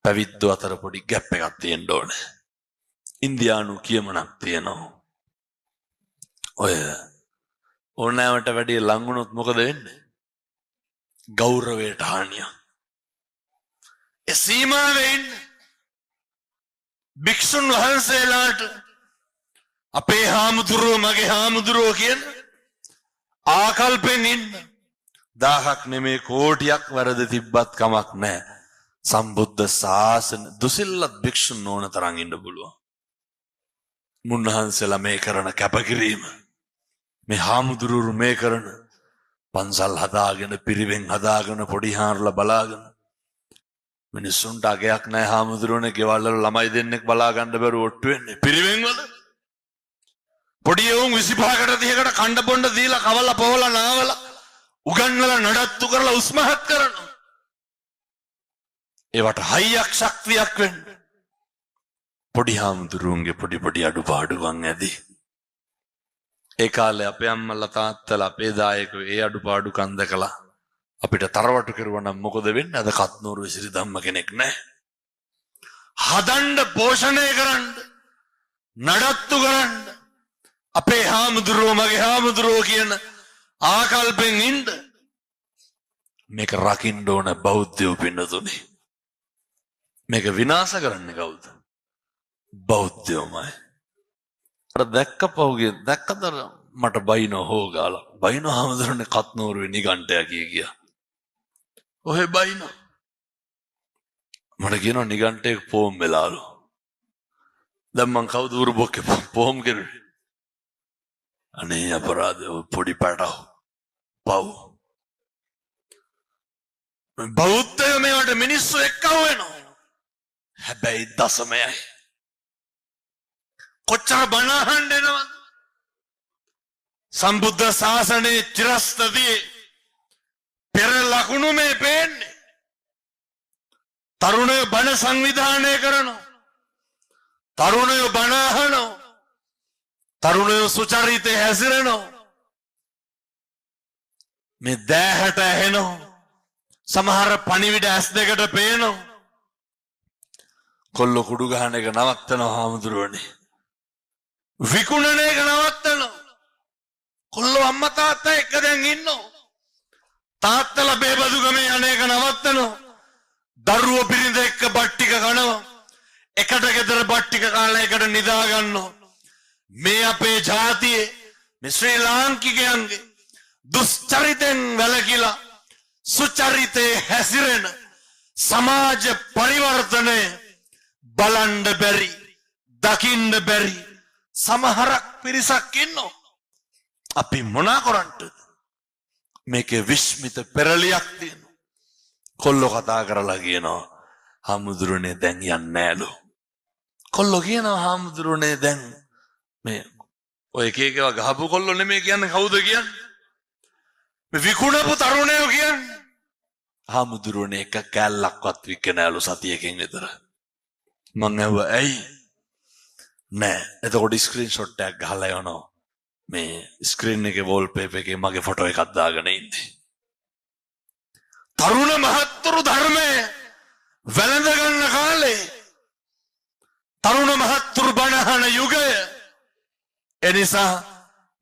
පැවිද්දෝ අතර පොඩි ගැප් එකක් තියෙන්න ඕනේ. ඉන්දියානු කියමනක් තියෙනවා. ඔය ඕනෑමට වැඩිය ලං වුණොත් මොකද වෙන්නේ? ගෞරවයට හානිය. ඒ සීමාවේ ඉන්න භික්ෂුන් වහන්සේලාට අපේ හාමුදුරුවෝ මගේ හාමුදුරුවෝ කියන ආකල්පෙන් ඉන්න 1000ක් නෙමේ කෝටියක් වැරදි තිබ්බත් කමක් නැහැ. සම්බුද්ධ ශාසන දුසිල්ලත් භික්ෂුන් ඕන තරම් ඉන්න පුළුවන්. මුන්නහන්සලා මේ කරන කැපකිරීම, මේ හාමුදුරුවෝ මේ කරන පන්සල් හදාගෙන පිරිවෙන් හදාගෙන පොඩි හාන්රලා බලාගෙන මිනිස්සුන්ට අගයක් නැහැ. හාමුදුරුවනේ ගෙවල් වල ළමයි දෙන්නෙක් බලා ගන්න බැරුව ඔට්ටු වෙන්නේ පිරිවෙන් වල. පොඩි එවුන් 25කට 30කට කණ්ඩ බොණ්ඩ දීලා කවලා පොවලා නාවලා උගන්වලා නඩත්තු කරලා උස්මහත් කරනවා. ඒවට හයියක් ශක්තියක් වෙන්න පොඩි හාමුදුරුවන්ගේ පොඩි අඩුපාඩුවන් ඇති. ඒ කාලේ අපේ අම්මලා තාත්තලා අපේ දායකයෝ ඒ අඩුපාඩුකම් දැකලා අපිට තරවටු කරුවා නම් මොකද වෙන්නේ? අද කත්නෝරු විසිරි ධම්ම කෙනෙක් නැහැ. හදන්න පෝෂණය කරන්න නඩත්තු කරන්න අපේ හාමුදුරුවෝ මගේ හාමුදුරුවෝ කියන ආකල්පෙන් ඉන්න මේක රකින්න ඕන බෞද්ධයෝ පින්නතුනේ. මේක විනාශ කරන්නේ කවුද? බෞද්ධයෝමයි. අර දැක්කතර මට බයිනෝ හොගාලා බයිනෝ හාමුදුරනේ කත්නෝරුවේ නිගණ්ඨය කියා. ඔහෙ බයිනෝ මට කියනවා නිගණ්ඨයක පොම් වෙලාලු. දැන් මං කවුද උරුබොක්කේ පොම් කරුවේ? අනේ අපරාධ පොඩි පැටව පව්. බෞද්ධයෝ මේවට මිනිස්සු එක්කව වෙනවා. හැබැයි දසමයයි. කොච්චර බණ අහන්න එනවද? සම්බුද්ධ ශාසනයේ චිරස්තදී පෙර ලකුණු මේ පේන්නේ. තරුණයෝ බණ සංවිධානය කරනවා. තරුණයෝ බණ අහනවා. තරුණයෝ සුචරිතේ හැසිරෙනවා. මේ දෑහට ඇහෙනවා. සමහර පණිවිඩ ඇස් දෙකට පේනවා. කොල්ල කුඩු ගහන එක නවත්තනවා හාමුදුරුවනේ. විකුණන එක නවත්තනවා. කොල්ලෝ අම්මා තාත්තා එක්ක දැන් ඉන්නවා. තාත්තලා බේබදුගමේ යන එක නවත්තනවා. දරුවෝ පිරිඳ එක්ක බත් ටික කනවා. එකට ගෙදර බත් ටික කාලා එකට නිදා ගන්නවා. මේ අපේ ජාතියේ මේ ශ්‍රී ලාංකිකයන්ගේ දුස්චරිතෙන් වැළකීලා සුචරිතේ හැසිරෙන සමාජ පරිවර්තනය බලන්න බැරි දකින්න බැරි සමහරක් පිරිසක් ඉන්නවා. අපි මොනා කරන්නද? මේකේ විශ්මිත පෙරලියක් තියෙනවා. කොල්ලෝ කතා කරලා කියනවා හාමුදුරනේ දැන් යන්නේ නෑලු. කොල්ලෝ කියනවා හාමුදුරනේ දැන් මේ ඔය එක එකව ගහපු කොල්ලෝ නෙමෙයි කියන්නේ. කවුද කියන්නේ? මේ විකුණපු තරුණයෝ කියන්නේ. හාමුදුරනේ එක කැල්ලක්වත් වික්ක නෑලු සතියකින් විතර. මං ඇහුවා ඇයි? නෑ. එතකොට ස්ක්‍රීන්ෂොට් එකක් ගහලා යනවා. මේ ස්ක්‍රීන් එකේ වෝල්පේපර් එකේ මගේ ෆොටෝ එකක් දාගෙන ඉන්නේ. තරුණ මහත්තුරු ධර්මයේ වැළඳ ගන්න කාලේ තරුණ මහත්තුරු බණහන යුගය. එනිසා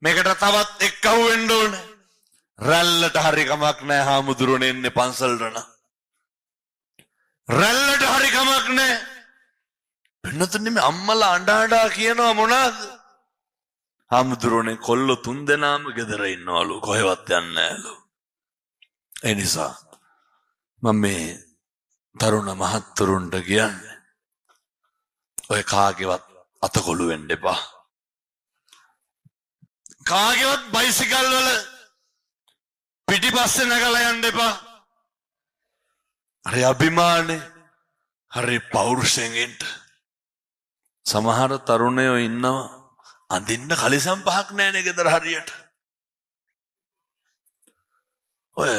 මේකට තවත් එක්කහුව වෙන්න ඕනේ. රැල්ලට හරි කමක් නෑ හාමුදුරනේ එන්නේ පන්සලට න. රැල්ලට හරි කමක් නෑ. වෙනතුනේ මේ අම්මලා අඬා කියනවා මොනවාද? හාමුදුරනේ කොල්ලෝ 3 දෙනාම ගෙදර ඉන්නවලු කොහෙවත් යන්නේ නෑලු. ඒ නිසා මම මේ තරුණ මහත්තුරුන්ට කියන්නේ ඔය කාගේවත් අතකොළු වෙන්න එපා. කාගේවත් බයිසිකල් වල පිටිපස්සේ නැගලා යන්න එපා. හරි අභිමානේ හරි පෞරුෂයෙන් ඉන්න. සමහර තරුණයෝ ඉන්නවා අඳින්න කලිසම් පහක් නැහැනේ ගෙදර හරියට. ඔය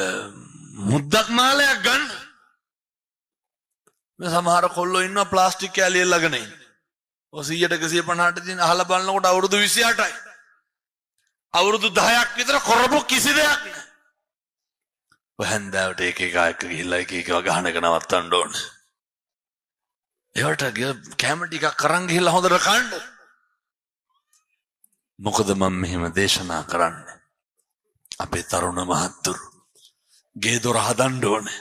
මුද්දක් මාලයක් ගන්න. මේ සමහර කොල්ලෝ ඉන්නවා ප්ලාස්ටික් කෑලි එල්ලගෙන ඉන්නේ. ඔය 100ට 150ට දින අහලා බලනකොට අවුරුදු 28යි. අවුරුදු 10ක් විතර කරපු කිසි දෙයක් නැහැ. ඔය හන්දාවට එක එක ගිහිල්ලා එක එක ගහන එක නවත්තන්න ඕනේ. ඒවට කැම ටිකක් අරන් ගිහිල්ලා හොඳට කන්න. මොකද මම මෙහෙම දේශනා කරන්නේ අපේ තරුණ මහත්තුරු ගේ දොර හදන්න ඕනේ.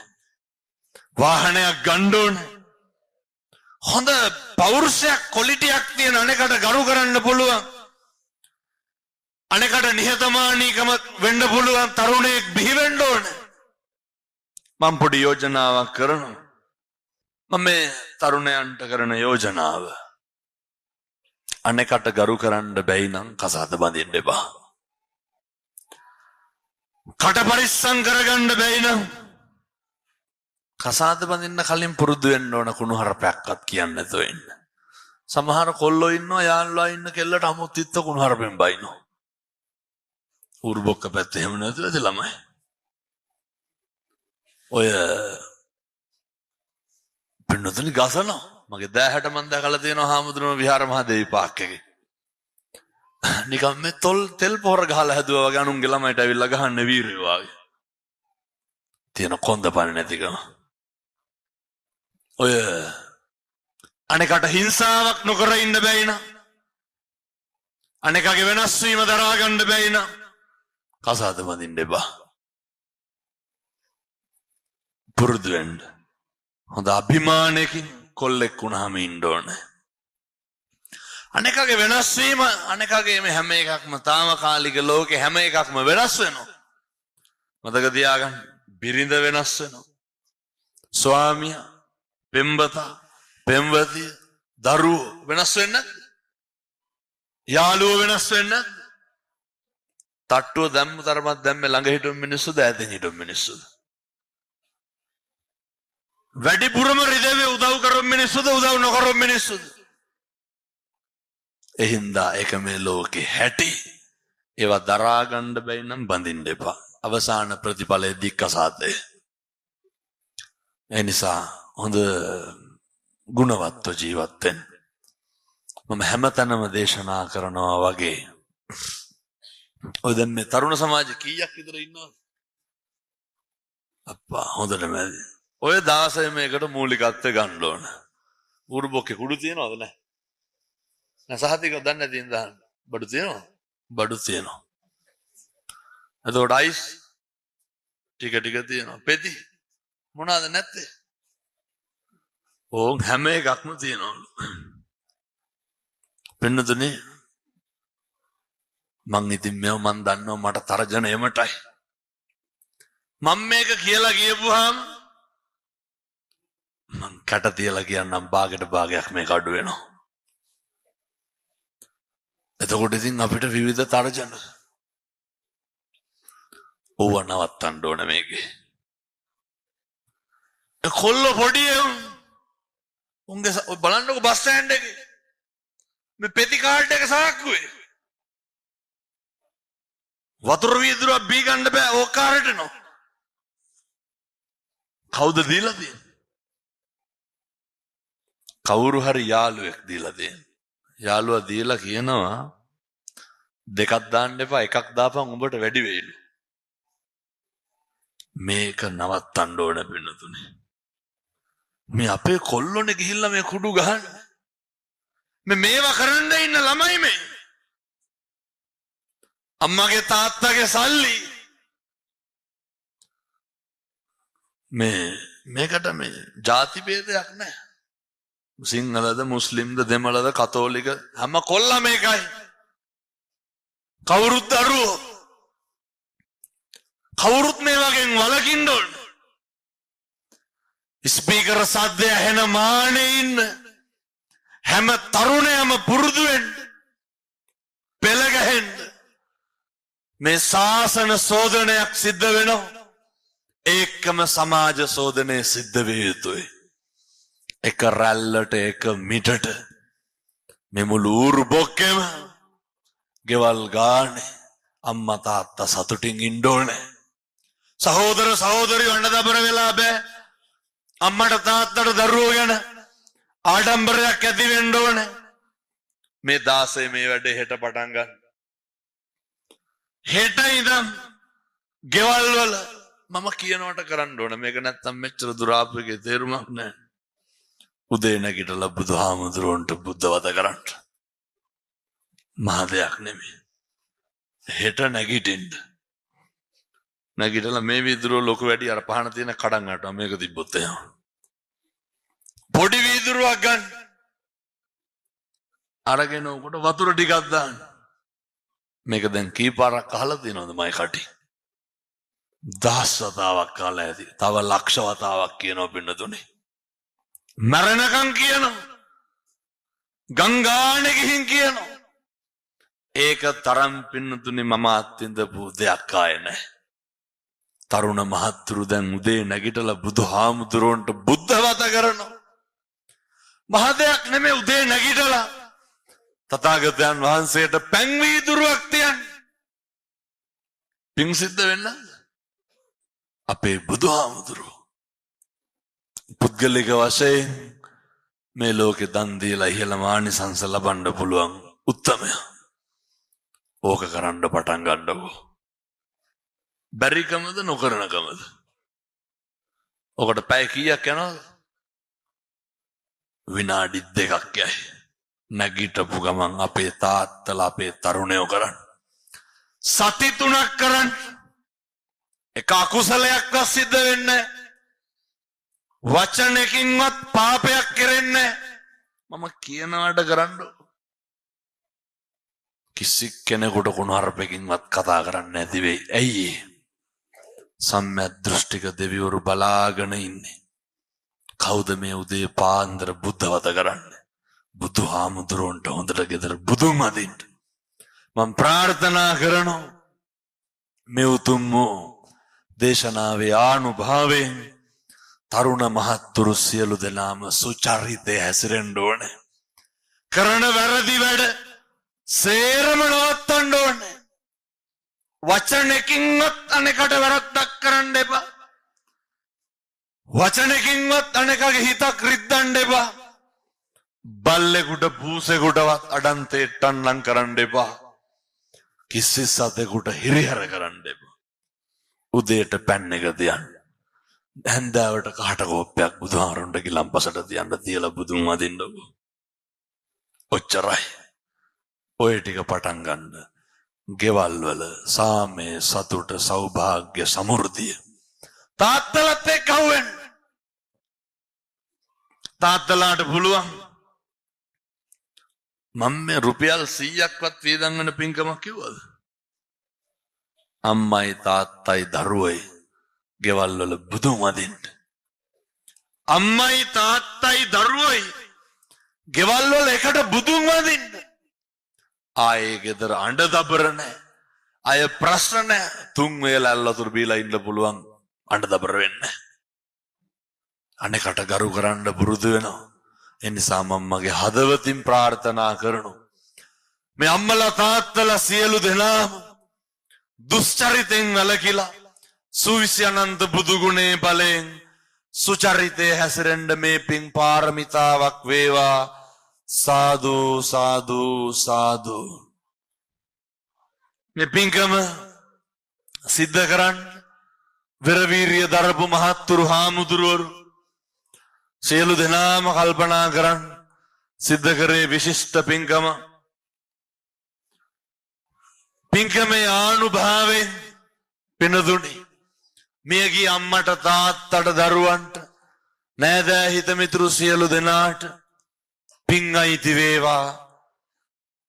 වාහනයක් ගන්න ඕනේ. හොඳ පෞරුෂයක් කොලිටියක් තියෙන අනෙකට ගරු කරන්න පුළුවන් අනෙකට නිහතමානීකම වෙන්න පුළුවන් තරුණයෙක් බිහි වෙන්න ඕනේ. මම පොඩි යෝජනාවක් කරනවා. මම මේ තරුණයන්ට කරන යෝජනාව අනෙකට ගරු කරන්න බැයි නම් කසාද බඳින්න එපා. කට පරිස්සම් කරගන්න බැයි නම් කසාද බඳින්න කලින් පුරුදු වෙන්න ඕන කුණු හරපයක්වත් කියන්නේ නැතුව ඉන්න. සමහර කොල්ලෝ ඉන්නවා යාළුවා ඉන්න කෙල්ලට අමුත්‍තිත්ත කුණු හරපෙන් බයිනවා. උරුබොක්ක පැත්තේ එහෙම නැතුව ඇති ළමයි. ඔය පින්නතුනි ගසනවා. මගේ දෑහැට මන් දැකලා තියෙනවා හාමුදුරුවෝ විහාර මහදේවි පාක් එකේ. නිකම් මේ තෙල් පොර ගහලා හැදුවා වගේ අනුන්ගේ ළමයිට ඇවිල්ලා ගහන්නේ වීරයෝ වගේ. තියෙන කොන්ද පණ නැතිකම. ඔය අනෙකට හිංසාවක් නොකර ඉන්න බැයි නම් අනෙකගේ වෙනස් වීම දරා ගන්න බැයි නම් කසාද බඳින්න එපා. පුරුදු වෙන්න. හොඳ අභිමානයකින් කොල්ලෙක් වුණාම ඉන්න ඕනේ. අනෙකගේ වෙනස් වීම අනෙකගේ මේ හැම එකක්ම తాමකාලික ලෝකේ හැම එකක්ම වෙනස් වෙනවා. මතක තියාගන්න. බිරිඳ වෙනස් වෙනවා. ස්වාමියා, පෙම්වතා, පෙම්වතිය, දරුවෝ වෙනස් වෙන්න. යාළුවෝ වෙනස් වෙන්න. තට්ටුව දැම්ම තරමක් දැම්මේ ළඟ හිටු මිනිස්සුද ඈතින් හිටු මිනිස්සුද? වැඩිපුරම රිදෙවේ උදව් කරු මිනිස්සුද උදව් නොකරු මිනිස්සුද? එහින්දා ඒක මේ ලෝකේ හැටි. ඒවා දරා ගන්න බැයි නම් බඳින්න එපා. අවසාන ප්‍රතිඵලය දික්කසාදය. ඒ නිසා හොඳ ගුණවත්ව ජීවත් වෙන්න. මම හැමතැනම දේශනා කරනවා වගේ ඔය දැන් මේ තරුණ සමාජ කීයක් විතර ඉන්නවද? අප්පා හොඳට මැදි. ඔය 16 මේකට මූලිකත්වය ගන්න ඕන. උරුබොක්කේ කුඩු තියනවද නැහැ? නැසහතික දන්නේ නැති ඉඳන් බඩු තියනවා? බඩු තියනවා. එතකොට අයිස් ටික ටික තියනවා. පෙති මොනවාද නැත්තේ? ඕන් හැම එකක්ම තියනවලු. පින්නතුනේ මං ඉතින් මේව මන් දන්නවා මට තරජන එමටයි. මම මේක කියලා කියපුවාම මං කට තියලා කියන්නම් භාගයට භාගයක් මේක අඩු වෙනවා. එතකොට ඉතින් අපිට විවිධ තරජන ඕව නවත්තන්න ඕන මේකේ. කොල්ල පොඩි උන්ගේ බලන්නකො බස් ස්ටෑන්ඩ් එකේ මේ පෙති කාඩ් එක සාක්කුවේ වතුර වීදුරුවක් බී ගන්න බෑ ඕකාරට නෝ. කවුද දීලා තියෙන්නේ? කවුරු හරි යාළුවෙක් දීලා තියෙන්නේ. යාළුවා දීලා කියනවා දෙකක් දාන්න එපා එකක් දාපන් උඹට වැඩි වෙයිලු. මේක නවත්තන්න ඕන පින්නතුනේ. මේ අපේ කොල්ලෝනේ ගිහිල්ලා මේ කුඩු ගහන මේවා කරන්න ඉන්න ළමයි මේ. අම්මගේ තාත්තගේ සල්ලි මේකට මේ ಜಾති ભેදයක් නැහැ. සිංහලද මුස්ලිම්ද දෙමළද කතෝලික හැම කොල්ලා මේකයි. කවුරුත් දරුවෝ කවුරුත් මේ වගේ වලකින්න ඕන. ස්පීකර් සද්දය ඇහෙන මානේ ඉන්න හැම තරුණයම පුරුදු වෙන්න පෙළ ගැහෙන්න. මේ ශාසන සෝදනයක් සිද්ධ වෙනවා. ඒකම සමාජ සෝදනය සිද්ධ විය යුතුයි. එක රැල්ලට එක මිටට මේ මුළු ඌරුබොක්කෙම ගෙවල් ගානේ අම්මා තාත්තා සතුටින් ඉන්න ඕනේ. සහෝදර සහෝදරියෝ අඬදබර වෙලා බෑ. අම්මට තාත්තට දරුවෝ ගැන ආඩම්බරයක් ඇති වෙන්න ඕනේ. මේ 16 මේ වැඩේ හෙට පටන් ගන්න. හෙට ඉඳන් ගෙවල් වල මම කියනවට කරන්න ඕන. මේක නැත්තම් මෙච්චර දුර ආපු එකේ තේරුමක් නැහැ. උදේ නැගිටලා බුදුහාමුදුරන්ට බුද්ධ වද කරන්න. මහ දෙයක් නෙමෙයි. හෙට නැගිටින්න. නැගිටලා මේ විදුරෝ ලොකු වැඩි අර පහන තියෙන කඩන් අටව මේක තිබ්බොත් එහෙම. පොඩි වීදුරුවක් ගන්න. අරගෙන උකට වතුර ටිකක් දාන්න. මේක දැන් කීපාරක් අහලා තියෙනවද මයි කටි? 10 වතාවක් අහලා ඇති. තව ලක්ෂ වතාවක් කියනවා පින්නතුනේ. මරණකම් කියනවා. ගංගානේ ගිහින් කියනවා. ඒක තරම් පින්නතුනේ මම අත්විඳපු දෙයක් ආයේ නැහැ. තරුණ මහත්තුරු දැන් උදේ නැගිටලා බුදුහාමුදුරන්ට බුද්ධ වත කරනවා. මහ දෙයක් නෙමෙයි උදේ නැගිටලා තථාගතයන් වහන්සේට පැන් වීදුරුවක් තියන්න. පිං සිද්ධ වෙන්න අපේ බුදුහාමුදුරුවෝ පුද්ගලික වශයෙන් මේ ලෝකේ දන් දීලා ඉහළ මානිසංස ලබන්න පුළුවන් උත්තමයා. ඕක කරන්න පටන් ගන්නකො. බැරිකමද නොකරනකමද? ඔකට පැය කීයක් යනවද? විනාඩි 2ක් යයි. නැගිටපු ගමන් අපේ තාත්තලා අපේ තරුණයෝ කරන්න. සති 3ක් කරන්න. එක අකුසලයක්වත් සිද්ධ වෙන්නේ නැහැ. වචනකින්වත් පාපයක් කරන්නේ මම කියනවාට කරන්න. කිසි කෙනෙකුට කුණාරපකින්වත් කතා කරන්න නැති වෙයි. ඇයි? සම්‍යක් දෘෂ්ටික දෙවිවරු බලාගෙන ඉන්නේ. කවුද මේ උදේ පාන්දර බුද්ධවත කරන්නේ? බුදුහාමුදුරන්ට හොඳට ගෙදර බුදුන් අදින්න. මම ප්‍රාර්ථනා කරනවා මේ උතුම් දේශනාවේ ආනුභාවයෙන් තරුණ මහත්තුරු සියලු දෙනාම සුචරිතේ හැසිරෙන්න ඕනේ. කරන වැරදි වැඩ සේරම නවත්තන්න ඕනේ. වචනකින්වත් අනෙකට වැරද්දක් කරන්න එපා. වචනකින්වත් අනෙකගේ හිතක් රිද්දන්න එපා. බල්ලෙකුට පූසෙකුටවත් අඩන්තේට්ටන්නම් කරන්න එපා. කිසි සතෙකුට හිරිහැර කරන්න එපා. උදේට පැන් එක තියන්න. හැන්දාවට කහට කෝප්පයක් බුදුහාරොන්ට ගිලම්පසට තියන්න තියලා බුදුන් අදින්නකො. ඔච්චරයි. ඔය ටික පටන් ගන්න. ගෙවල් වල සාමය, සතුට, සෞභාග්‍ය, සමෘද්ධිය තාත්තලත් එක්ක අහුවෙන්න. තාත්තලාට පුළුවන් මම මේ රුපියල් 100ක්වත් වියදම් වෙන පින්කමක් කිව්වද? අම්මයි තාත්තයි දරුවයි ගෙවල් වල බුදුන් වදින්න. අම්මයි තාත්තයි දරුවයි ගෙවල් වල එකට බුදුන් වදින්න. ආයේ ගෙදර අඬ දබර නැහැ. අය ප්‍රශ්න නැහැ. 3 වේල අල්ලතුරු බීලා ඉන්න පුළුවන් අඬ දබර වෙන්නේ. අනේකට ගරු කරන්න පුරුදු වෙනවා. ඒ නිසා මම මගේ හදවතින් ප්‍රාර්ථනා කරනවා මේ අම්මලා තාත්තලා සියලු දෙනාම දුෂ්චරිතෙන් වැළකීලා සුවිසි අනන්ත බුදු ගුණේ බලෙන් සුචරිතේ හැසිරෙන්න මේ පින් පාරමිතාවක් වේවා. සාදු සාදු සාදු. මේ පින්කම සිද්ධ කරන්න විරවීරිය දරපු මහත්තුරු හාමුදුරුවරු සියලු දෙනාම කල්පනා කරන්න සිද්ධ කරේ විශිෂ්ට පින්කම. පින්කමේ ආනුභාවයෙන් පිනදුනි මියගිය අම්මට තාත්තට දරුවන්ට නෑදෑ හිත මිතුරු සියලු දෙනාට පින් අයිති වේවා.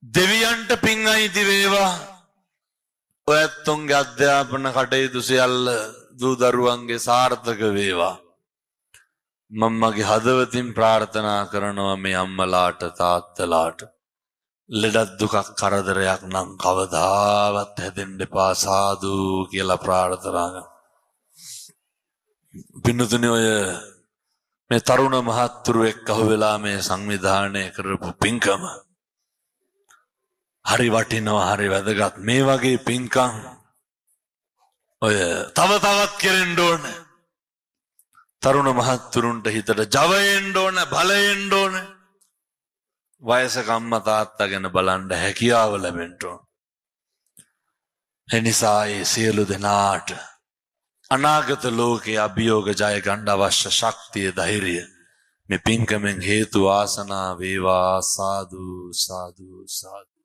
දෙවියන්ට පින් අයිති වේවා. ඔයත්තුන්ගේ අධ්‍යාපන කටයුතු සියල්ල දූ දරුවන්ගේ සාර්ථක වේවා. මම මගේ හදවතින් ප්‍රාර්ථනා කරනවා මේ අම්මලාට තාත්තලාට ලෙඩක් දුකක් කරදරයක් නම් කවදාවත් හැදෙන්න එපා. සාදු කියලා ප්‍රාර්ථනා කරනවා. පින්නතුනේ ඔය මේ තරුණ මහත්තුරු එක්ක අහුවෙලා මේ සංවිධානය කරපු පින්කම හරි වටිනවා, හරි වැදගත්. මේ වගේ පින්කම් ඔය තව තවත් කෙරෙන්න ඕනේ. තරුණ මහත්තුරුන්ට හිතට ජවය එන්න ඕනේ, බලය එන්න ඕනේ. වයසක අම්මා තාත්තා ගැන බලන්න හැකියාව ලැබෙන්න ඕනේ. එනිසා ඒ සියලු දෙනාට අනාගත ලෝකයේ අභියෝග ජය ගන්න අවශ්‍ය ශක්තිය, ධෛර්යය මේ පින්කමෙන් හේතු වාසනා වේවා. සාදු සාදු සාදු.